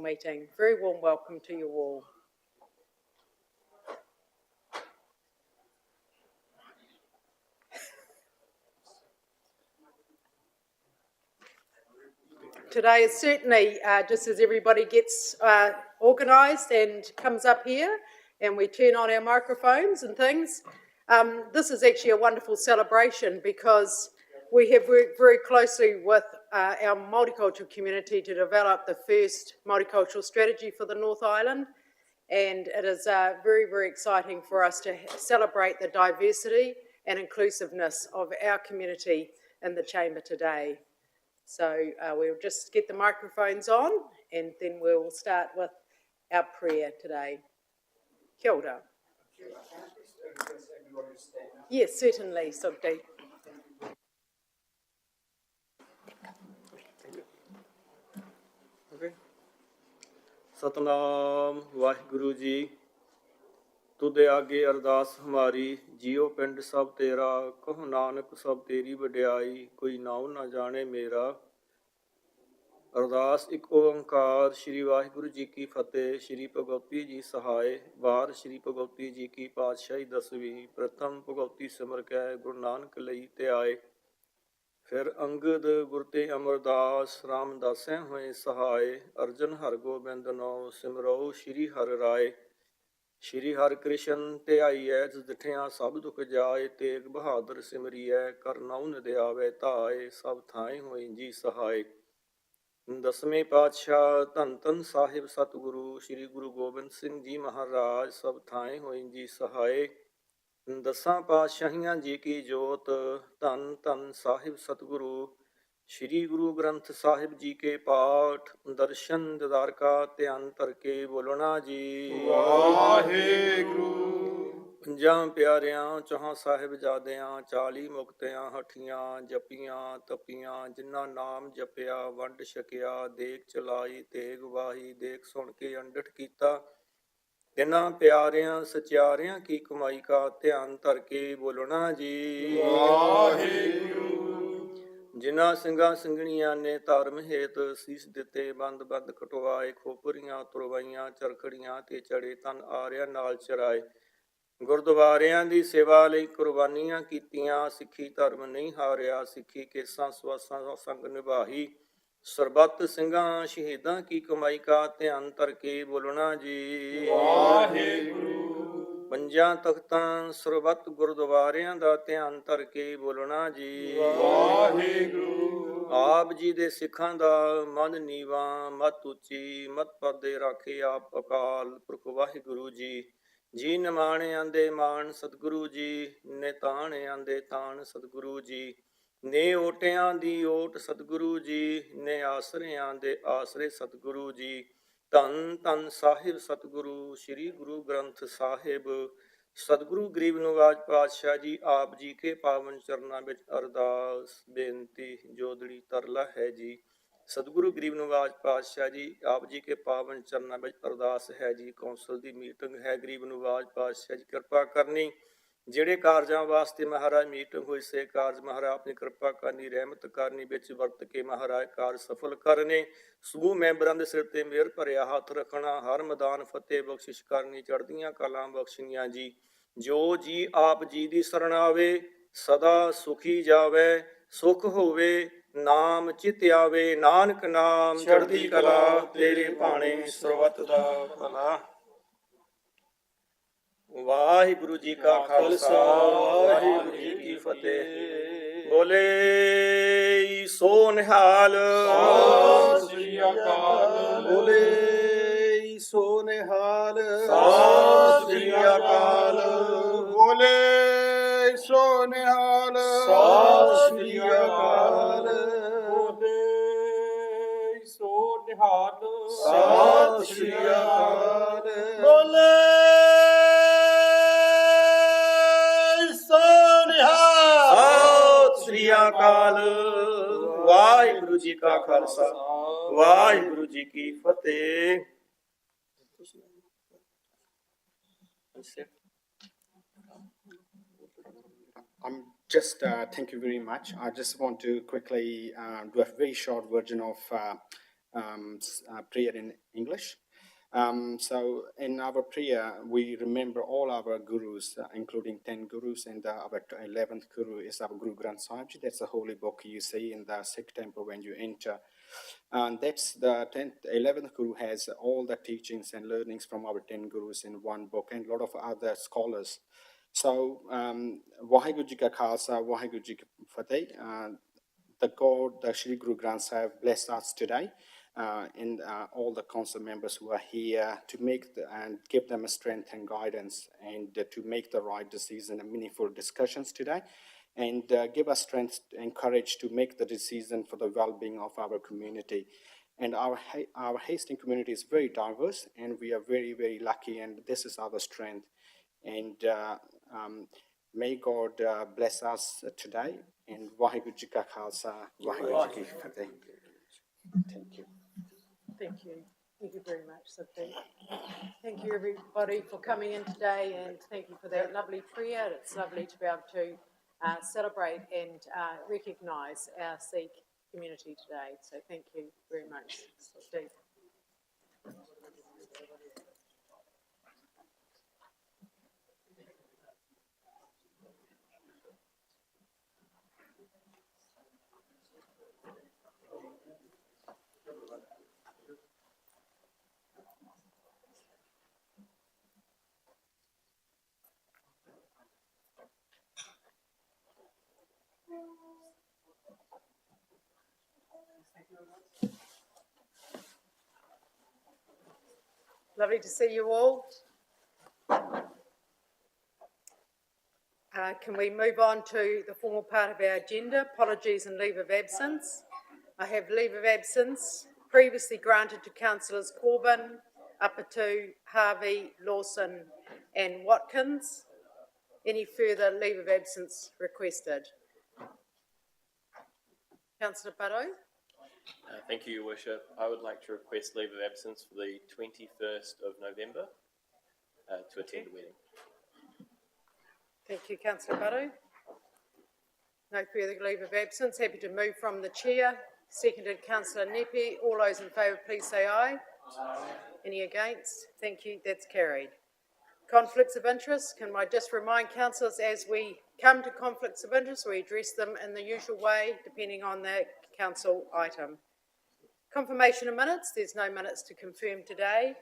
meeting. Very warm welcome to you all. Today is certainly, just as everybody gets organised and comes up here and we turn on our microphones and things, this is actually a wonderful celebration because we have worked very closely with our multicultural community to develop the first multicultural strategy for the North Island, and it is very, very exciting for us to celebrate the diversity and inclusiveness of our community in the chamber today. So we'll just get the microphones on and then we'll start with our prayer today. Kia ora. Yes, certainly, Sugdi. Satnam Waheguru ji. ਤੁਦੇ ਆਗੇ ਅਰਦਾਸ ਹਮਾਰੀ, JIO ਪਿੰਡ ਸਭ ਤੇਰਾ, ਕਹੋ ਨਾਨਕ ਸਭ ਤੇਰੀ ਵਡਿਆਈ, ਕੋਈ ਨਾਉ ਨਾ ਜਾਣੇ ਮੇਰਾ। ਅਰਦਾਸ ਇੱਕ ਓੰਕਾਰ, ਸ਼੍ਰੀ ਵਾਹਿਗੁਰੂ ਜੀ ਕੀ ਫਤਿਹ। ਸ਼੍ਰੀ ਭਗਵਤੀ ਜੀ ਸਹਾਏ। ਵਾਰ ਸ਼੍ਰੀ ਭਗਵਤੀ ਜੀ ਕੀ ਪਾਤਸ਼ਾਹੀ ਦਸਵੀਂ। ਪ੍ਰਥਮ ਭਗਵਤੀ ਸਿਮਰ ਕੈ ਗੁਰੂ ਨਾਨਕ ਲਈ ਤੇ ਆਏ। ਫਿਰ ਅੰਗਦ ਗੁਰ ਤੇ ਅਮਰਦਾਸ, ਰਾਮਦਾਸੈ ਹੋਏ ਸਹਾਏ। ਅਰਜਨ ਹਰ ਗੋਬਿੰਦ ਨੋ, ਸਿਮਰੋ ਸ਼੍ਰੀ ਹਰਿ ਰਾਏ। ਸ਼੍ਰੀ ਹਰਿ ਕ੍ਰਿਸ਼ਨ ਧਿਆਈਐ, ਜਿਸ ਡਿਠਿਆ ਸਭ ਦੁਖ ਜਾਏ। ਤੇਗ ਬਹਾਦਰ ਸਿਮਰੀਐ, ਕਰ ਨਾਉ ਨਿਦਿਆਵੈ ਧਾਏ। ਸਭ ਥਾਏ ਹੋਏ ਜੀ ਸਹਾਏ। ਦਸਵੇਂ ਪਾਤਸ਼ਾਹ ਧੰਨ ਧੰਨ ਸਾਹਿਬ ਸਤਿਗੁਰੂ ਸ਼੍ਰੀ ਗੁਰੂ ਗੋਬਿੰਦ ਸਿੰਘ ਜੀ ਮਹਾਰਾਜ, ਸਭ ਥਾਏ ਹੋਏ ਜੀ ਸਹਾਏ। ਦਸਾਂ ਪਾਤਸ਼ਾਹੀਆਂ ਜੀ ਕੀ ਜੋਤ, ਧੰਨ ਧੰਨ ਸਾਹਿਬ ਸਤਿਗੁਰੂ ਸ਼੍ਰੀ ਗੁਰੂ ਗ੍ਰੰਥ ਸਾਹਿਬ ਜੀ ਕੇ ਪਾਠ। ਦਰਸ਼ਨ ਦਿਦਾਰ ਕਾ ਧਿਆਨ ਧਰ ਕੇ ਬੋਲਣਾ ਜੀ ਵਾਹਿਗੁਰੂ। ਪੰਜਾਂ ਪਿਆਰਿਆਂ ਚੌਹਾਂ ਸਾਹਿਬਜ਼ਾਦਿਆਂ, 40 ਮੁਕਤਿਆਂ ਹਠੀਆਂ, ਜਪੀਆਂ ਤਪੀਆਂ, ਜਿਨ੍ਹਾਂ ਨਾਮ ਜਪਿਆ ਵੰਡ ਛਕਿਆ। ਦੇਖ ਚਲਾਈ ਤੇਗ ਵਾਹੀ, ਦੇਖ ਸੁਣ ਕੇ ਅੰਡਠ ਕੀਤਾ। ਤਿੰਨਾਂ ਪਿਆਰਿਆਂ ਸਚਿਆਰਿਆਂ ਕੀ ਕਮਾਈ ਕਾ ਧਿਆਨ ਧਰ ਕੇ ਬੋਲਣਾ ਜੀ ਵਾਹਿਗੁਰੂ। ਜਿਨ੍ਹਾਂ ਸਿੰਘਾਂ ਸਿੰਘਣੀਆਂ ਨੇ ਧਰਮ ਹੇਤ ਸੀਸ ਦਿੱਤੇ, ਬੰਦ ਬੰਦ ਕਟਵਾਏ, ਖੋਪਰੀਆਂ ਤੁਰਵਾਈਆਂ, ਚਰਖੜੀਆਂ ਤੇ ਚੜੇ, ਤਨ ਆਰਿਆਂ ਨਾਲ ਚਰਾਏ। ਗੁਰਦੁਆਰਿਆਂ ਦੀ ਸੇਵਾ ਲਈ ਕੁਰਬਾਨੀਆਂ ਕੀਤੀਆਂ, ਸਿੱਖੀ ਧਰਮ ਨਹੀਂ ਹਾਰਿਆ। ਸਿੱਖੀ ਕੇਸਾਂ ਸਵਾਸਾਂ ਸੰਗ ਨਿਭਾਈ। ਸਰਬੱਤ ਸਿੰਘਾਂ ਸ਼ਹੀਦਾਂ ਕੀ ਕਮਾਈ ਕਾ ਧਿਆਨ ਧਰ ਕੇ ਬੋਲਣਾ ਜੀ ਵਾਹਿਗੁਰੂ। ਪੰਜਾਂ ਤਖਤਾਂ ਸਰਬੱਤ ਗੁਰਦੁਆਰਿਆਂ ਦਾ ਧਿਆਨ ਧਰ ਕੇ ਬੋਲਣਾ ਜੀ ਵਾਹਿਗੁਰੂ। ਆਪ ਜੀ ਦੇ ਸਿੱਖਾਂ ਦਾ ਮਨ ਨੀਵਾਂ, ਮਤ ਉੱਚੀ, ਮਤ ਪਰਦੇ ਰਾਖੇ ਆਪ ਅਕਾਲ ਪੁਰਖ ਵਾਹਿਗੁਰੂ ਜੀ। ਜੀ ਨਿਮਾਣਿਆਂ ਦੇ ਮਾਣ ਸਤਿਗੁਰੂ ਜੀ, ਨੇ ਤਾਣਿਆਂ ਦੇ ਤਾਣ ਸਤਿਗੁਰੂ ਜੀ। ਨੇ ਓਟਿਆਂ ਦੀ ਓਟ ਸਤਿਗੁਰੂ ਜੀ, ਨੇ ਆਸਰਿਆਂ ਦੇ ਆਸਰੇ ਸਤਿਗੁਰੂ ਜੀ। ਧੰਨ ਧੰਨ ਸਾਹਿਬ ਸਤਿਗੁਰੂ ਸ਼੍ਰੀ ਗੁਰੂ ਗ੍ਰੰਥ ਸਾਹਿਬ। ਸਤਿਗੁਰੂ ਗਰੀਬ ਨਿਵਾਜ ਪਾਤਸ਼ਾਹ ਜੀ ਆਪ ਜੀ ਕੇ ਪਾਵਨ ਚਰਨਾਂ ਵਿੱਚ ਅਰਦਾਸ ਬੇਨਤੀ ਜੋਦੜੀ ਤਰਲਾ ਹੈ ਜੀ। ਸਤਿਗੁਰੂ ਗਰੀਬ ਨਿਵਾਜ ਪਾਤਸ਼ਾਹ ਜੀ ਆਪ ਜੀ ਕੇ ਪਾਵਨ ਚਰਨਾਂ ਵਿੱਚ ਅਰਦਾਸ ਹੈ ਜੀ। ਕੌਂਸਲ ਦੀ ਮੀਟਿੰਗ ਹੈ, ਗਰੀਬ ਨਿਵਾਜ ਪਾਤਸ਼ਾਹ ਜੀ ਕਿਰਪਾ ਕਰਨੀ। ਜਿਹੜੇ ਕਾਰਜਾਂ ਵਾਸਤੇ ਮਹਾਰਾਜ ਮੀਟਿੰਗ ਹੋਈ, ਸੇ ਕਾਰਜ ਮਹਾਰਾਜ ਆਪਣੀ ਕਿਰਪਾ ਕਰਨੀ, ਰਹਿਮਤ ਕਰਨੀ, ਵਿੱਚ ਵਰਤ ਕੇ ਮਹਾਰਾਜ ਕਾਰਜ ਸਫਲ ਕਰਨੇ। ਸਮੂਹ ਮੈਂਬਰਾਂ ਦੇ ਸਿਰ ਤੇ ਮਿਹਰ ਭਰਿਆ ਹੱਥ ਰੱਖਣਾ। ਹਰ ਮੈਦਾਨ ਫਤਿਹ ਬਖਸ਼ਿਸ਼ ਕਰਨੀ, ਚੜ੍ਹਦੀਆਂ ਕਲਾਂ ਬਖਸ਼ਣੀਆਂ ਜੀ। ਜੋ ਜੀ ਆਪ ਜੀ ਦੀ ਸ਼ਰਨ ਆਵੇ, ਸਦਾ ਸੁਖੀ ਜਾਵੇ। ਸੁਖ ਹੋਵੇ ਨਾਮ ਚਿਤ ਆਵੇ, ਨਾਨਕ ਨਾਮ ਚੜ੍ਹਦੀ ਕਲਾ। ਤੇਰੇ ਭਾਣੇ ਸਰਬੱਤ ਦਾ ਭਲਾ। ਵਾਹਿਗੁਰੂ ਜੀ ਕਾ ਖਾਲਸਾ, ਵਾਹਿਗੁਰੂ ਜੀ ਕੀ ਫਤਿਹ। ਬੋਲੇ ਸੋ ਨਿਹਾਲ, ਸਤਿ ਸ੍ਰੀ ਅਕਾਲ। ਬੋਲੇ ਸੋ ਨਿਹਾਲ, ਸਤਿ ਸ੍ਰੀ ਅਕਾਲ। ਬੋਲੇ ਸੋ ਨਿਹਾਲ, ਸਤਿ ਸ੍ਰੀ ਅਕਾਲ। ਬੋਲੇ ਸੋ ਨਿਹਾਲ, ਸਤਿ ਸ੍ਰੀ ਅਕਾਲ। ਬੋਲੇ ਅਕਾਲ। ਵਾਹਿਗੁਰੂ ਜੀ ਕਾ ਖਾਲਸਾ, ਵਾਹਿਗੁਰੂ ਜੀ ਕੀ ਫਤਿਹ। Thank you very much. I just want to quickly do a very short version of prayer in English. So in our prayer, we remember all our gurus, including 10 gurus, and our 11th guru is our Guru Granth Sahib Ji. That's a holy book you see in the Sikh temple when you enter. And that's the 11th guru has all the teachings and learnings from our 10 gurus in one book, and a lot of other scholars. So, Waheguru Ji Ka Khalsa, Waheguru Ji Ki Fateh. The God, the Shri Guru Granth Sahib, bless us today, and all the council members who are here to make and give them a strength and guidance, and to make the right decision and meaningful discussions today, and give us strength and courage to make the decision for the well-being of our community. And our Hastings community is very diverse, and we are very, very lucky, and this is our strength. And may God bless us today. And Waheguru Ji Ka Khalsa, Waheguru Ji Ki Fateh. Thank you. Thank you. Thank you very much, Sophie. Thank you, everybody, for coming in today, and thank you for that lovely prayer. It's lovely to be able to celebrate and recognise our Sikh community today. So thank you very much, Sophie. Lovely to see you all. Can we move on to the formal part of our agenda? Apologies and leave of absence. I have leave of absence previously granted to Councillors Corbyn, Apatu, Harvey, Lawson and Watkins. Any further leave of absence requested? Councillor Barrow. Thank you, Your Worship. I would like to request leave of absence for the 21st of November to attend a wedding. Thank you, Councillor Barrow. No further leave of absence. Happy to move from the chair. Seconded, Councillor Nepe. All those in favour, please say aye. Aye. Any against? Thank you. That's carried. Conflicts of interest. Can I just remind councillors, as we come to conflicts of interest, we address them in the usual way, depending on the council item. Confirmation of minutes. There's no minutes to confirm today.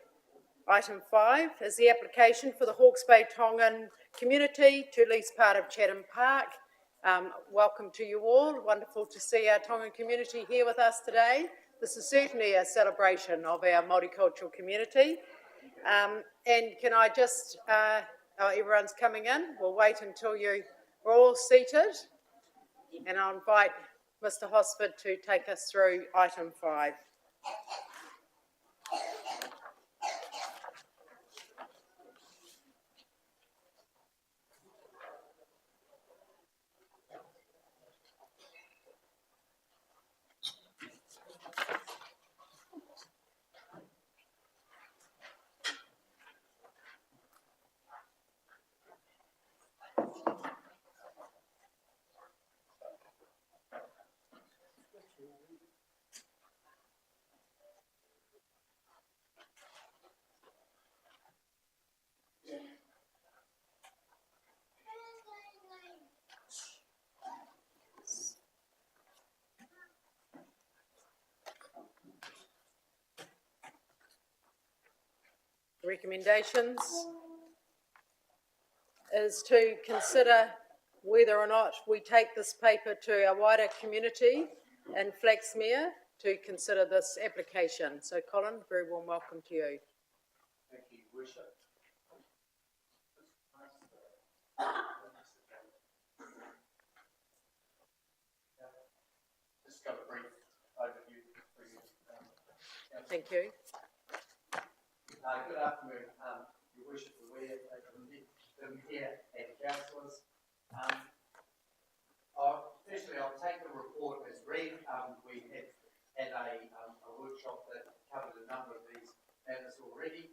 Item 5 is the application for the Hawke's Bay Tongan community to lease part of Chatham Park. Welcome to you all. Wonderful to see our Tongan community here with us today. This is certainly a celebration of our multicultural community. And can I just, everyone's coming in. We'll wait until you're all seated. And I'll invite Mr. Hosford to take us through item 5. Recommendations is to consider whether or not we take this paper to our wider community in Flaxmere to consider this application. So Colin, very warm welcome to you. Thank you, Worship. Just got a brief overview for you. Thank you. Good afternoon, Your Worship, them here and councillors. Firstly, I'll take the report as read. We had a workshop that covered a number of these matters already.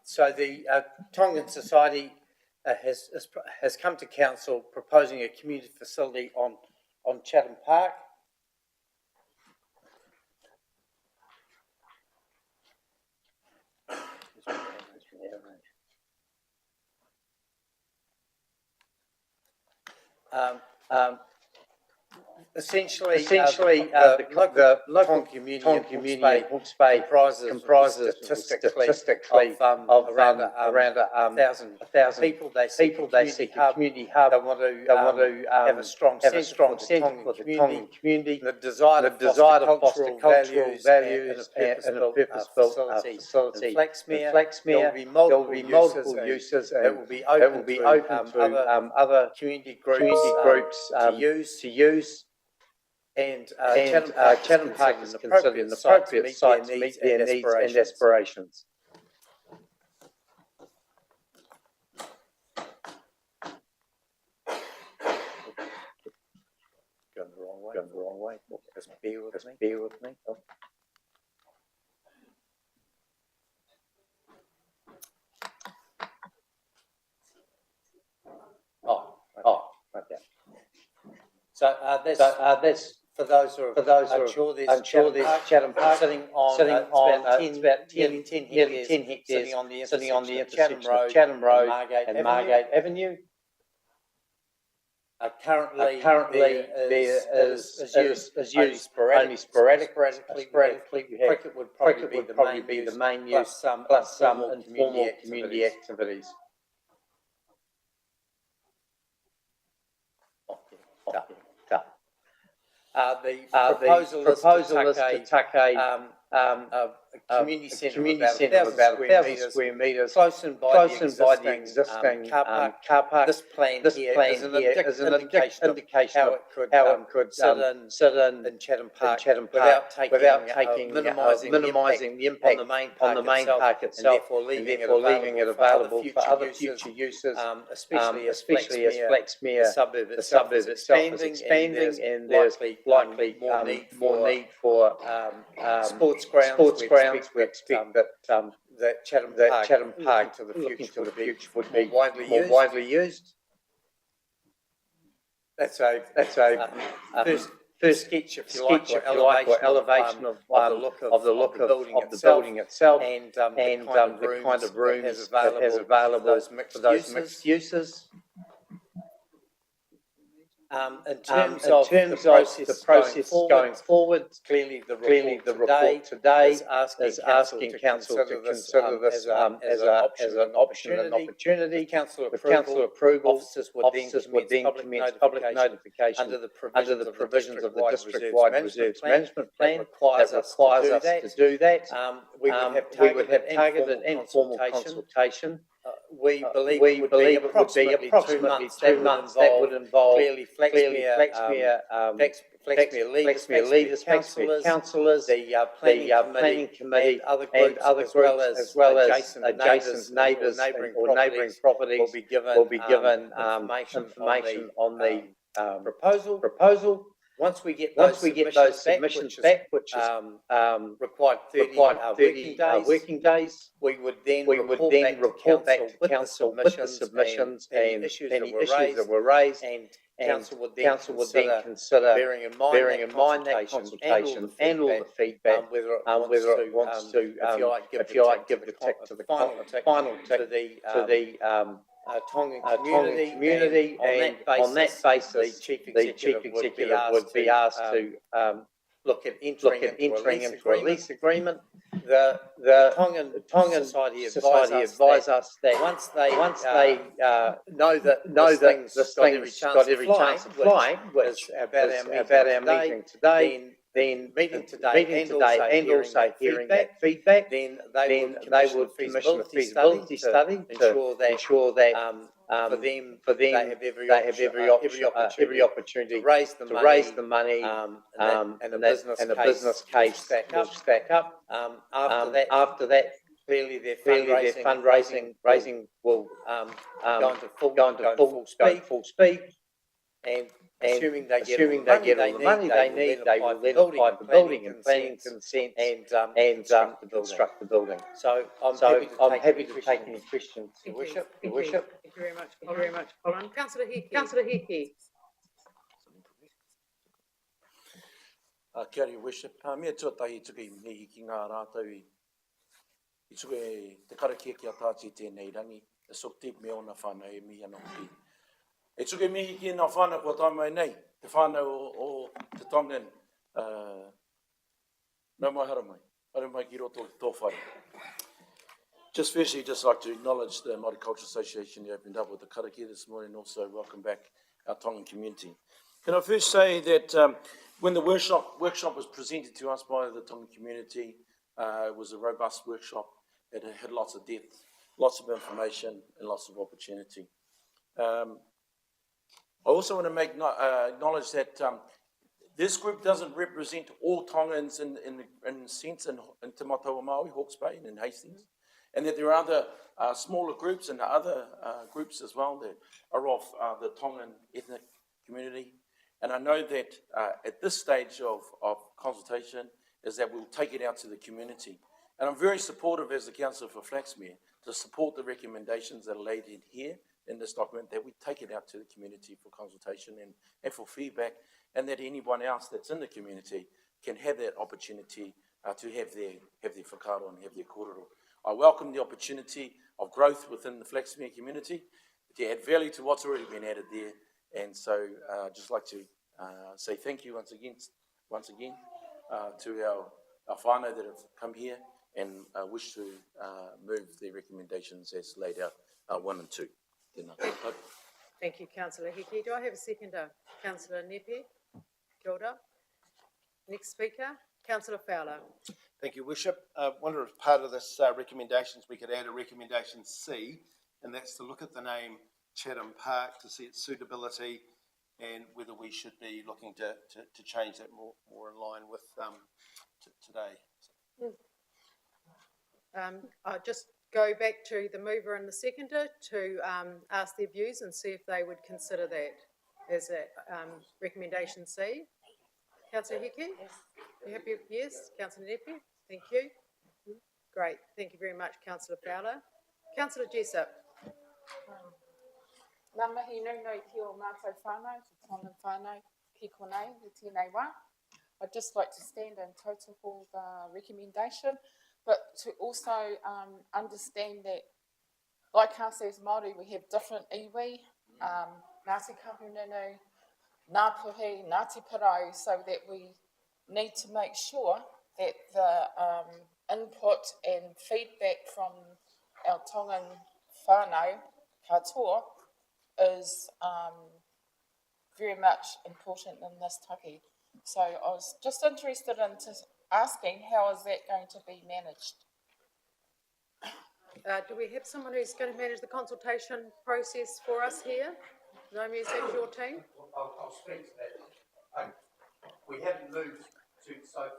So the Tongan Society has come to council proposing a community facility on Chatham Park. Essentially, the local community in Hawke's Bay comprises statistically of around 1,000 people. They seek a community hub. They want to have a strong centre for the Tongan community. The desire to foster cultural values and a purpose-built facility. In Flaxmere, there will be multiple uses that will be open to other community groups to use. And Chatham Park is considered an appropriate site to meet their needs and aspirations. Going the wrong way. Just bear with me. Okay. So that's for those who are unsure. There's Chatham Park sitting on nearly 10 hectares, sitting on the intersection of Chatham Road and Margate Avenue. Currently there is used only sporadically. Cricket would probably be the main use, plus some informal community activities. The proposal is to tuck a community centre of about 1,000 square metres close in by the existing car park. This plan here is an indication of how it could sit in Chatham Park without minimising the impact on the main park itself, and therefore leaving it available for other future uses, especially as Flaxmere, the suburb itself is expanding, and there's likely more need for sports grounds. We expect that Chatham Park looking to the future would be more widely used. That's a first sketch, if you like, or elevation of the look of the building itself, and the kind of rooms that has available for those mixed uses. In terms of the process going forward, clearly the report today is asking council to consider this as an opportunity. Council approval, officers would then commence public notification under the provisions of the district-wide reserves management plan that requires us to do that. We would have targeted and formal consultation. We believe it would be approximately 2 months. That would involve clearly Flaxmere leaders, councillors, the planning committee, and other groups, as well as adjacent neighbours or neighbouring properties will be given information on the proposal. Once we get those submissions back, which is required 30 working days, we would then report back to council with the submissions and any issues that were raised, and council would then consider, bearing in mind that consultation and all the feedback, whether it wants to, if you like, give the tick to the final tick to the Tongan community, and on that basis, the chief executive would be asked to look at entering into a lease agreement. The Tongan Society advise us that once they know that this thing's got every chance of flying, which about our meeting today, then meeting today and also hearing that feedback, then they would commission a feasibility study to ensure that for them they have every opportunity to raise the money, and the business case will stack up. After that, clearly their fundraising will go into full speed, and assuming they get all the money they need, they will then apply for building and planning consent and construct the building. So I'm happy to take any questions, Your Worship. Thank you very much. Thank you very much, Colin. Councillor Hickey. Councillor Hickey. Kia ora, Worship. Mea tuatahi tuku I mihi ki ngā rātau I tuku te karakia ki a tāti tēnei rangi. E sokti me ona whānau e mihi ana hoki. E tuku mihi ki ngā whānau kua tai mai nei. Te whānau o te Tongan. Nau mai hara mai. Hara mai ki roto ki tō whare. Just firstly, just like to acknowledge the Multicultural Association you opened up with the karakia this morning. Also, welcome back our Tongan community. Can I first say that when the workshop was presented to us by the Tongan community, it was a robust workshop. It had lots of depth, lots of information, and lots of opportunity. I also want to acknowledge that this group doesn't represent all Tongans in a sense in Te Matawa Maui, Hawke's Bay, and in Hastings, and that there are other smaller groups and other groups as well that are of the Tongan ethnic community. And I know that at this stage of consultation is that we'll take it out to the community. And I'm very supportive as the Councillor for Flaxmere to support the recommendations that are laid in here in this document, that we take it out to the community for consultation and for feedback, and that anyone else that's in the community can have that opportunity to have their whakaaro and have their kōrero. I welcome the opportunity of growth within the Flaxmere community to add value to what's already been added there. And so I'd just like to say thank you once again to our whānau that have come here and wish to move the recommendations as laid out 1 and 2. Thank you, Councillor Hickey. Do I have a seconder? Councillor Nepe? Kia ora. Next speaker, Councillor Fowler. Thank you, Worship. I wonder if part of this recommendations we could add a recommendation C, and that's to look at the name Chatham Park to see its suitability and whether we should be looking to change that more in line with today. I'll just go back to the mover and the seconder to ask their views and see if they would consider that as a recommendation C. Councillor Hickey? You happy? Yes. Councillor Nepe? Thank you. Great. Thank you very much, Councillor Fowler. Councillor Jessup. Ngā mihi nui ki o mātou whānau, te Tongan whānau, ki konei, i tēnei wā. I'd just like to stand in total for the recommendation, but to also understand that, like us as Māori, we have different iwi, Ngāti Kahungunu, Ngāpuhi, Ngāti Parau, so that we need to make sure that the input and feedback from our Tongan whānau katoa is very much important in this taki. So I was just interested in asking how is that going to be managed? Do we have someone who's going to manage the consultation process for us here? Naomi, is that your team? I'll speak to that. We haven't moved so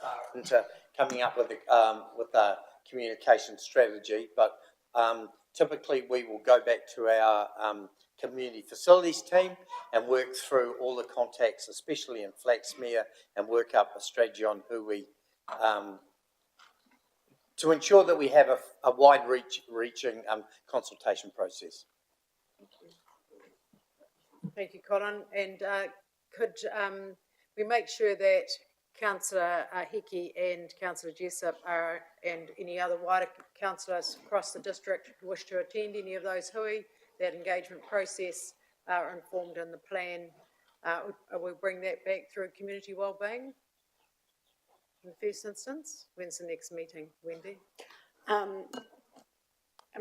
far into coming up with a communication strategy, but typically we will go back to our community facilities team and work through all the contacts, especially in Flaxmere, and work up a strategy on who we, to ensure that we have a wide-reaching consultation process. Thank you, Colin. And could we make sure that Councillor Hickey and Councillor Jessup and any other wider councillors across the district who wish to attend any of those hui, that engagement process are informed in the plan? We'll bring that back through community wellbeing in the first instance. When's the next meeting, Wendy? I'm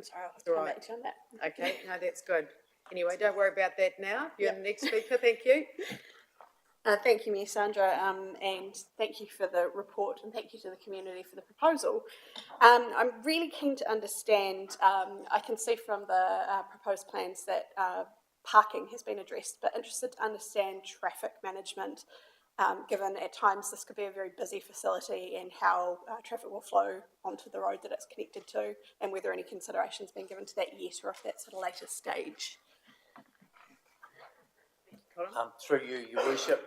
sorry, I'll have to come back to you on that. Okay, no, that's good. Anyway, don't worry about that now. You're the next speaker. Thank you. Thank you, Mayor Sandra, and thank you for the report, and thank you to the community for the proposal. I'm really keen to understand, I can see from the proposed plans that parking has been addressed, but interested to understand traffic management, given at times this could be a very busy facility, and how traffic will flow onto the road that it's connected to, and whether any consideration has been given to that yet, or if that's at a later stage. Through you, Your Worship.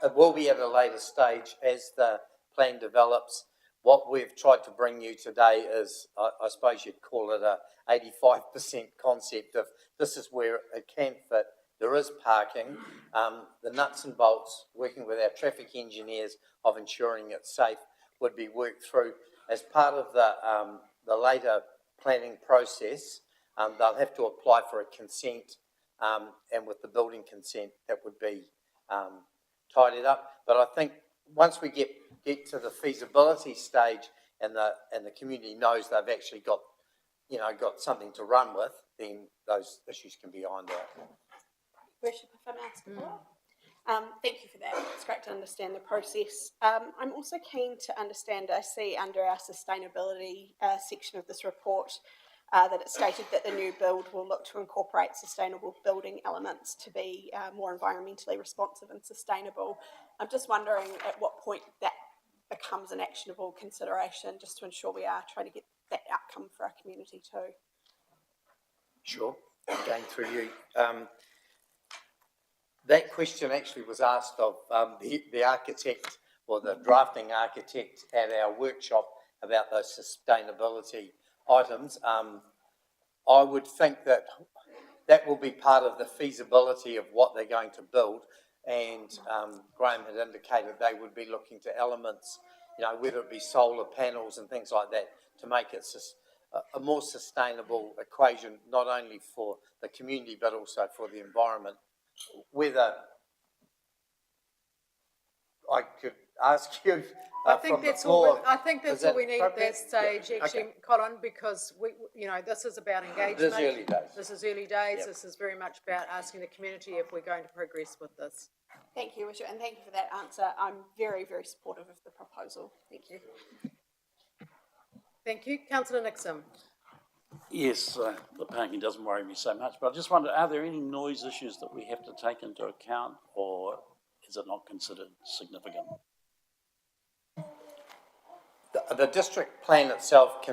It will be at a later stage as the plan develops. what we've tried to bring you today is, I suppose you'd call it a 85% concept of this is where it can fit. There is parking. The nuts and bolts, working with our traffic engineers of ensuring it's safe, would be worked through as part of the later planning process. They'll have to apply for a consent, and with the building consent, that would be tidied up. But I think once we get to the feasibility stage and the community knows they've actually got something to run with, then those issues can be ironed out. Worship, if I may ask a follow-up? Thank you for that. It's great to understand the process. I'm also keen to understand, I see under our sustainability section of this report that it stated that the new build will look to incorporate sustainable building elements to be more environmentally responsive and sustainable. I'm just wondering at what point that becomes an actionable consideration, just to ensure we are trying to get that outcome for our community too. Sure. Going through you. That question actually was asked of the architect or the drafting architect at our workshop about those sustainability items. I would think that will be part of the feasibility of what they're going to build, and Graham had indicated they would be looking to elements, whether it be solar panels and things like that, to make it a more sustainable equation, not only for the community but also for the environment. Whether I could ask you I think from that's the floor, all. I think that's all we need at that stage, Yeah. actually, Okay. Colin, because this is about engagement. This is early days. This is early days. Yep. This is very much about asking the community if we're going to progress with this. Thank you, Richard, and thank you for that answer. I'm very, very supportive of the proposal. Thank you. Thank you, Councillor Nixon. Yes, the parking doesn't worry me so much, but I just wonder, are there any noise issues that we have to take into account, or is it not considered significant? The district plan itself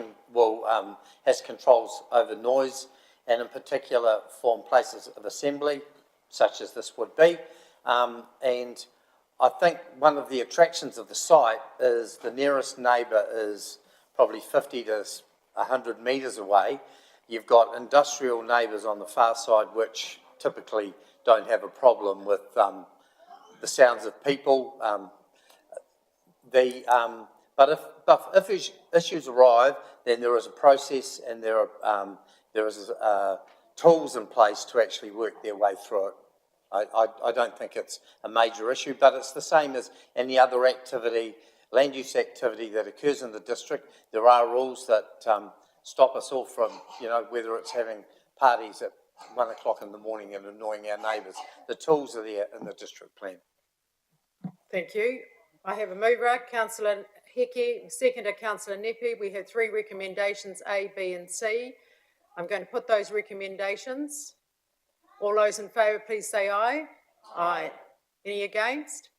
has controls over noise, and in particular form places of assembly, such as this would be. And I think one of the attractions of the site is the nearest neighbour is probably 50 to 100 metres away. You've got industrial neighbours on the far side, which typically don't have a problem with the sounds of people. But if issues arrive, then there is a process, and there is tools in place to actually work their way through it. I don't think it's a major issue, but it's the same as any other activity, land use activity that occurs in the district. There are rules that stop us all from, whether it's having parties at 1 o'clock in the morning and annoying our neighbours. The tools are there in the district plan. Thank you. I have a mover, Councillor Hickey, seconder, Councillor Nepi. We have 3 recommendations, A, B and C. I'm going to put those recommendations. All those in favour, please say aye. Aye. Any against?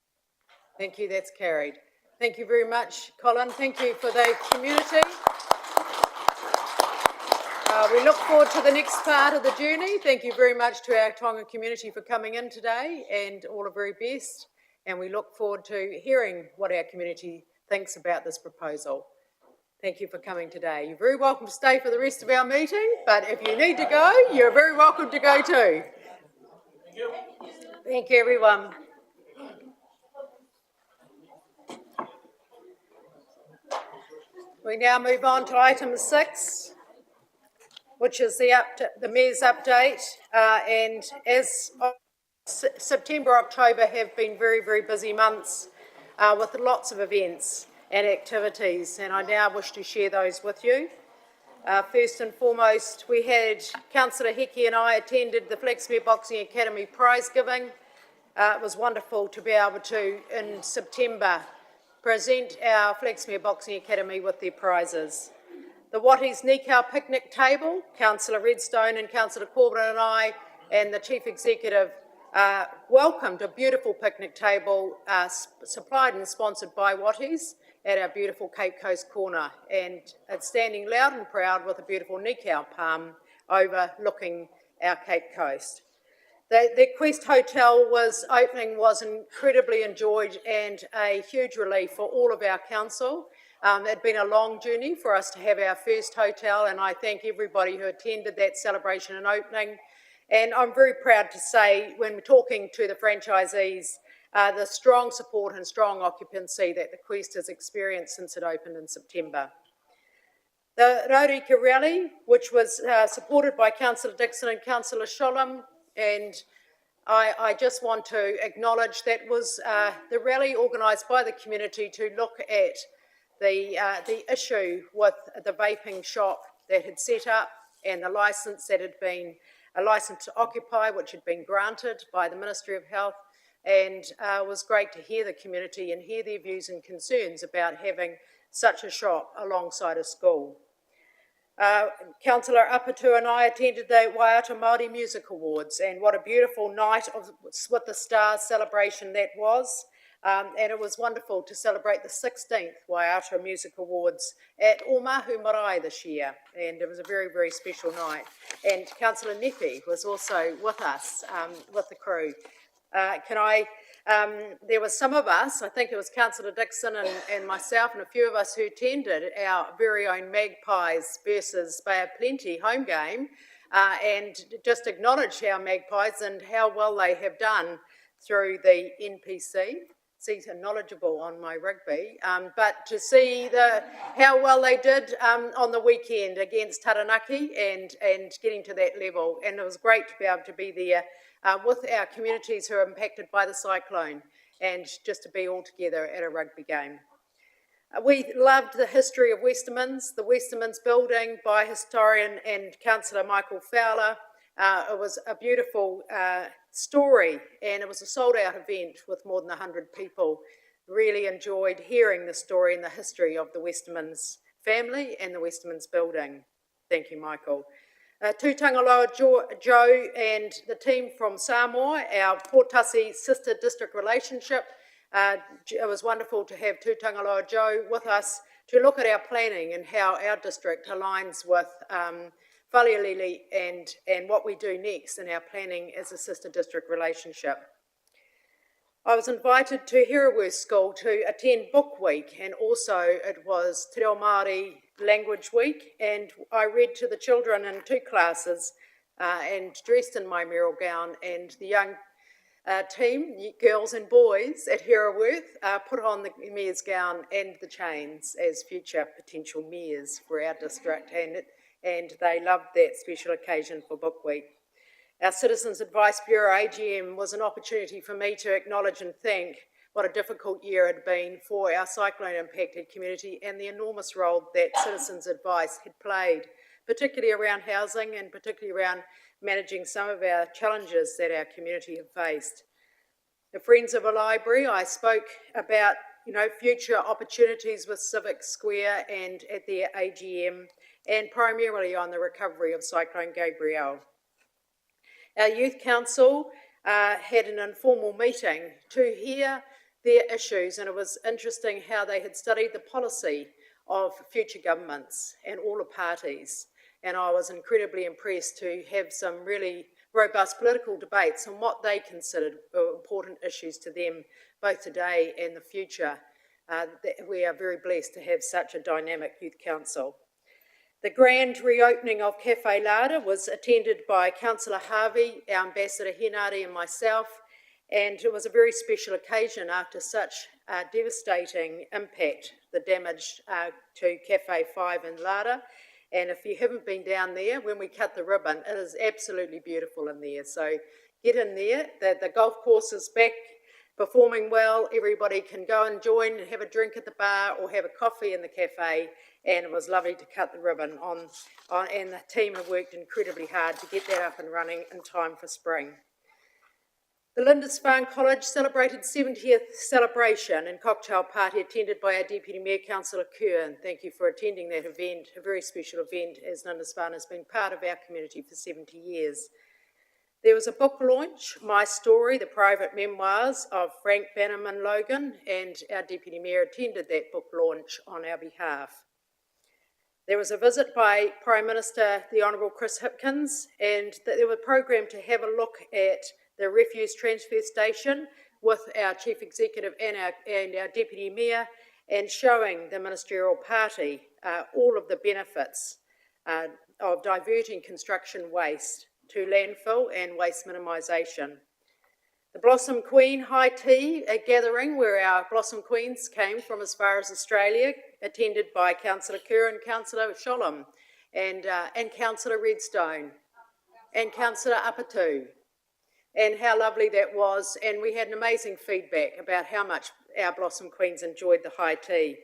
Thank you, that's carried. Thank you very much, Colin. Thank you for the community. We look forward to the next part of the journey. Thank you very much to our Tonga community for coming in today, and all the very best. And we look forward to hearing what our community thinks about this proposal. Thank you for coming today. You're very welcome to stay for the rest of our meeting, but if you need to go, you're very welcome to go too. Thank you. Thank you, everyone. We now move on to item 6, which is the Mayor's update. And as September, October have been very, very busy months with lots of events and activities, and I now wish to share those with you. First and foremost, we had Councillor Hickey and I attended the Flaxmere Boxing Academy prize giving. It was wonderful to be able to, in September, present our Flaxmere Boxing Academy with their prizes. The Watties Nikau picnic table, Councillor Redstone and Councillor Corbyn and I and the Chief Executive welcomed a beautiful picnic table supplied and sponsored by Watties at our beautiful Cape Coast corner, and it's standing loud and proud with a beautiful Nikau palm overlooking our Cape Coast. The Quest Hotel opening was incredibly enjoyed and a huge relief for all of our council. It'd been a long journey for us to have our first hotel, and I thank everybody who attended that celebration and opening. And I'm very proud to say, when we're talking to the franchisees, the strong support and strong occupancy that the Quest has experienced since it opened in September. The Raurika Rally, which was supported by Councillor Dixon and Councillor Sholem, and I just want to acknowledge that was the rally organised by the community to look at the issue with the vaping shop that had set up and the licence that had been a licence to occupy, which had been granted by the Ministry of Health, and it was great to hear the community and hear their views and concerns about having such a shop alongside a school. Councillor Apatu and I attended the Waiata Māori Music Awards, and what a beautiful night with the Stars celebration that was. And it was wonderful to celebrate the 16th Waiata Music Awards at Omahu Marae this year, and it was a very, very special night. And Councillor Nepi was also with us, with the crew. There was some of us, I think it was Councillor Dixon and myself and a few of us who attended our very own Magpies versus Bay of Plenty home game, and just acknowledge our Magpies and how well they have done through the NPC. See, so knowledgeable on my rugby, but to see how well they did on the weekend against Taranaki and getting to that level, and it was great to be able to be there with our communities who are impacted by the cyclone, and just to be all together at a rugby game. We loved the history of Westermans, the Westermans building by historian and Councillor Michael Fowler. It was a beautiful story, and it was a sold-out event with more than 100 people. Really enjoyed hearing the story and the history of the Westermans family and the Westermans building. Thank you, Michael. Tūtangaloa Joe and the team from Samoa, our Portasi sister district relationship. It was wonderful to have Tūtangaloa Joe with us to look at our planning and how our district aligns with Whalealili and what we do next in our planning as a sister district relationship. I was invited to Hiraworth School to attend Book Week, and also it was Te Reo Māori Language Week, and I read to the children in 2 classes and dressed in my mural gown, and the young team, girls and boys at Hiraworth, put on the mayor's gown and the chains as future potential mayors for our district, and they loved that special occasion for Book Week. Our Citizens Advice Bureau AGM was an opportunity for me to acknowledge and thank what a difficult year it had been for our cyclone-impacted community and the enormous role that Citizens Advice had played, particularly around housing and particularly around managing some of our challenges that our community have faced. The Friends of a Library, I spoke about future opportunities with Civic Square and at their AGM, and primarily on the recovery of Cyclone Gabrielle. Our Youth Council had an informal meeting to hear their issues, and it was interesting how they had studied the policy of future governments and all the parties, and I was incredibly impressed to have some really robust political debates on what they considered important issues to them, both today and the future. We are very blessed to have such a dynamic Youth Council. The grand reopening of Cafe Larder was attended by Councillor Harvey, our Ambassador Henare and myself, and it was a very special occasion after such devastating impact, the damage to Cafe 5 in Larder. And if you haven't been down there, when we cut the ribbon, it is absolutely beautiful in there. So get in there. The golf course is back performing well. Everybody can go and join and have a drink at the bar or have a coffee in the cafe. And it was lovely to cut the ribbon on and the team have worked incredibly hard to get that up and running in time for spring. The Lindisfarne College celebrated 70th celebration and cocktail party attended by our Deputy Mayor, Councillor Kerr, and thank you for attending that event, a very special event as Lindisfarne has been part of our community for 70 years. There was a book launch, My Story, the private memoirs of Frank Bannerman Logan, and our Deputy Mayor attended that book launch on our behalf. There was a visit by Prime Minister, the Honourable Chris Hipkins, and there was a program to have a look at the refuse transfer station with our Chief Executive and our Deputy Mayor, and showing the ministerial party all of the benefits of diverting construction waste to landfill and waste minimisation. The Blossom Queen High Tea gathering, where our Blossom Queens came from as far as Australia, attended by Councillor Kerr and Councillor Sholem, and Councillor Redstone, and Councillor Apatu, and how lovely that was. And we had an amazing feedback about how much our Blossom Queens enjoyed the high tea.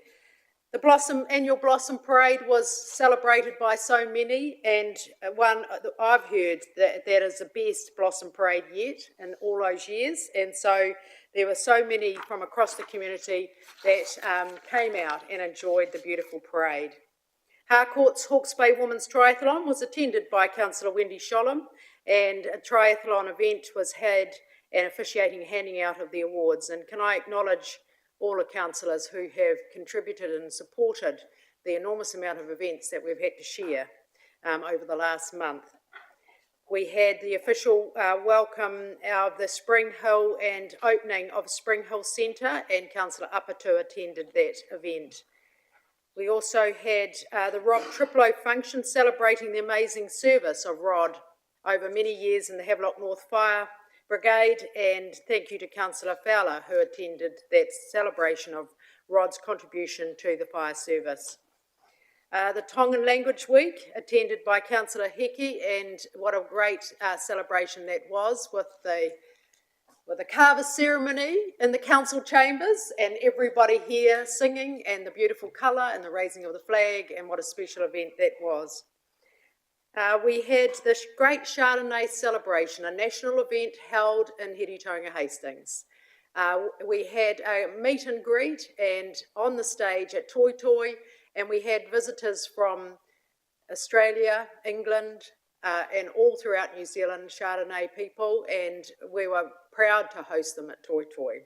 The annual Blossom Parade was celebrated by so many, and one I've heard that is the best Blossom Parade yet in all those years. And so there were so many from across the community that came out and enjoyed the beautiful parade. Harcourt's Hawke's Bay Women's Triathlon was attended by Councillor Wendy Sholem, and a triathlon event was had and officiating handing out of the awards. And can I acknowledge all the councillors who have contributed and supported the enormous amount of events that we've had to share over the last month. We had the official welcome of the Spring Hill and opening of Spring Hill Centre, and Councillor Apatu attended that event. We also had the Rod Triplo function celebrating the amazing service of Rod over many years in the Havelock North Fire Brigade, and thank you to Councillor Fowler who attended that celebration of Rod's contribution to the fire service. The Tongan Language Week, attended by Councillor Heki, and what a great celebration that was with the carver ceremony in the council chambers and everybody here singing, and the beautiful colour and the raising of the flag, and what a special event that was. We had this great Chardonnay celebration, a national event held in Heretaunga Hastings. We had a meet and greet and on the stage at Toi Toi, and we had visitors from Australia, England, and all throughout New Zealand, Chardonnay people, and we were proud to host them at Toi Toi.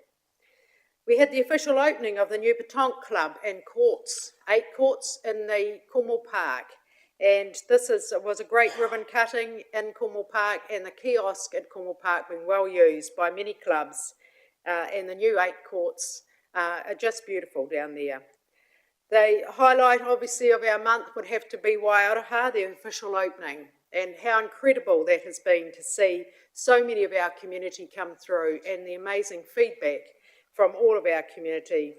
We had the official opening of the new Petanque Club and courts, 8 courts in the Cornwall Park. And this was a great ribbon cutting in Cornwall Park, and the kiosk at Cornwall Park being well used by many clubs. And the new 8 courts are just beautiful down there. The highlight, obviously, of our month would have to be Waiaraha, the official opening, and how incredible that has been to see so many of our community come through, and the amazing feedback from all of our community.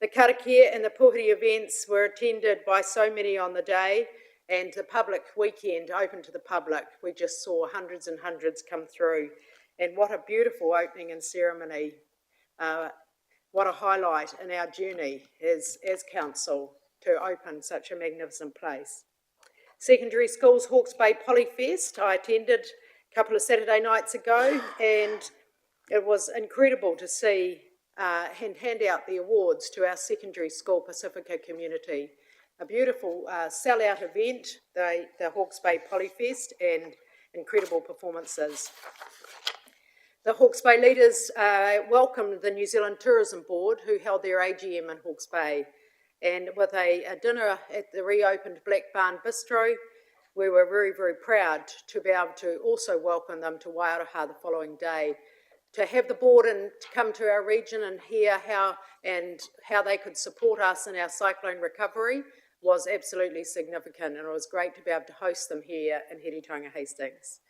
The karakia and the puhuri events were attended by so many on the day, and the public weekend open to the public. We just saw hundreds and hundreds come through, and what a beautiful opening and ceremony. What a highlight in our journey as council to open such a magnificent place. Secondary Schools Hawke's Bay Polyfest, I attended a couple of Saturday nights ago, and it was incredible to see and hand out the awards to our secondary school Pacifica community. A beautiful sell-out event, the Hawke's Bay Polyfest, and incredible performances. The Hawke's Bay leaders welcomed the New Zealand Tourism Board, who held their AGM in Hawke's Bay. And with a dinner at the reopened Black Barn Bistro, we were very, very proud to be able to also welcome them to Waiaraha the following day. To have the board and to come to our region and hear how they could support us in our cyclone recovery was absolutely significant, and it was great to be able to host them here in Heretaunga Hastings.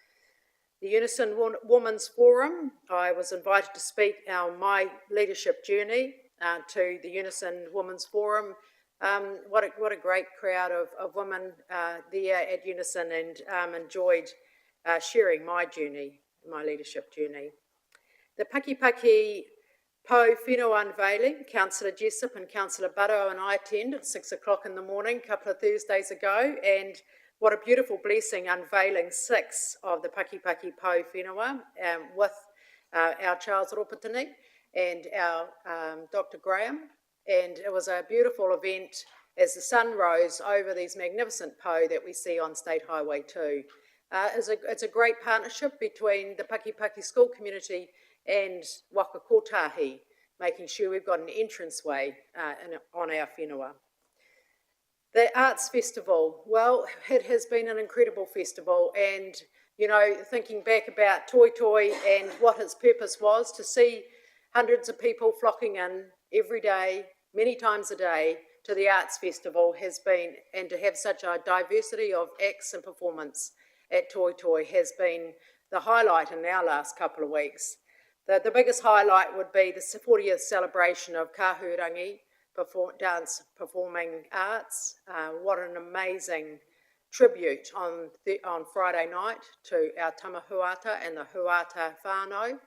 The Unison Women's Forum, I was invited to speak on my leadership journey to the Unison Women's Forum. What a great crowd of women there at Unison, and enjoyed sharing my journey, my leadership journey. The Pakipaki Po Whenua unveiling, Councillor Jessup and Councillor Barrow and I attended at 6 o'clock in the morning a couple of Thursdays ago, and what a beautiful blessing unveiling 6 of the Pakipaki Po Whenua with our Charles Ropatini and our Dr. Graham, and it was a beautiful event as the sun rose over these magnificent po that we see on State Highway 2. It's a great partnership between the Pakipaki school community and Waka Kotahi, making sure we've got an entranceway on our whenua. The Arts Festival, well, it has been an incredible festival, and, you know, thinking back about Toi Toi and what its purpose was, to see hundreds of people flocking in every day many times a day to the Arts Festival has been, and to have such a diversity of acts and performance at Toi Toi has been the highlight in our last couple of weeks. The biggest highlight would be the 40th celebration of Kahurangi dance performing arts. What an amazing tribute on Friday night to our tamahuata and the huata whānau.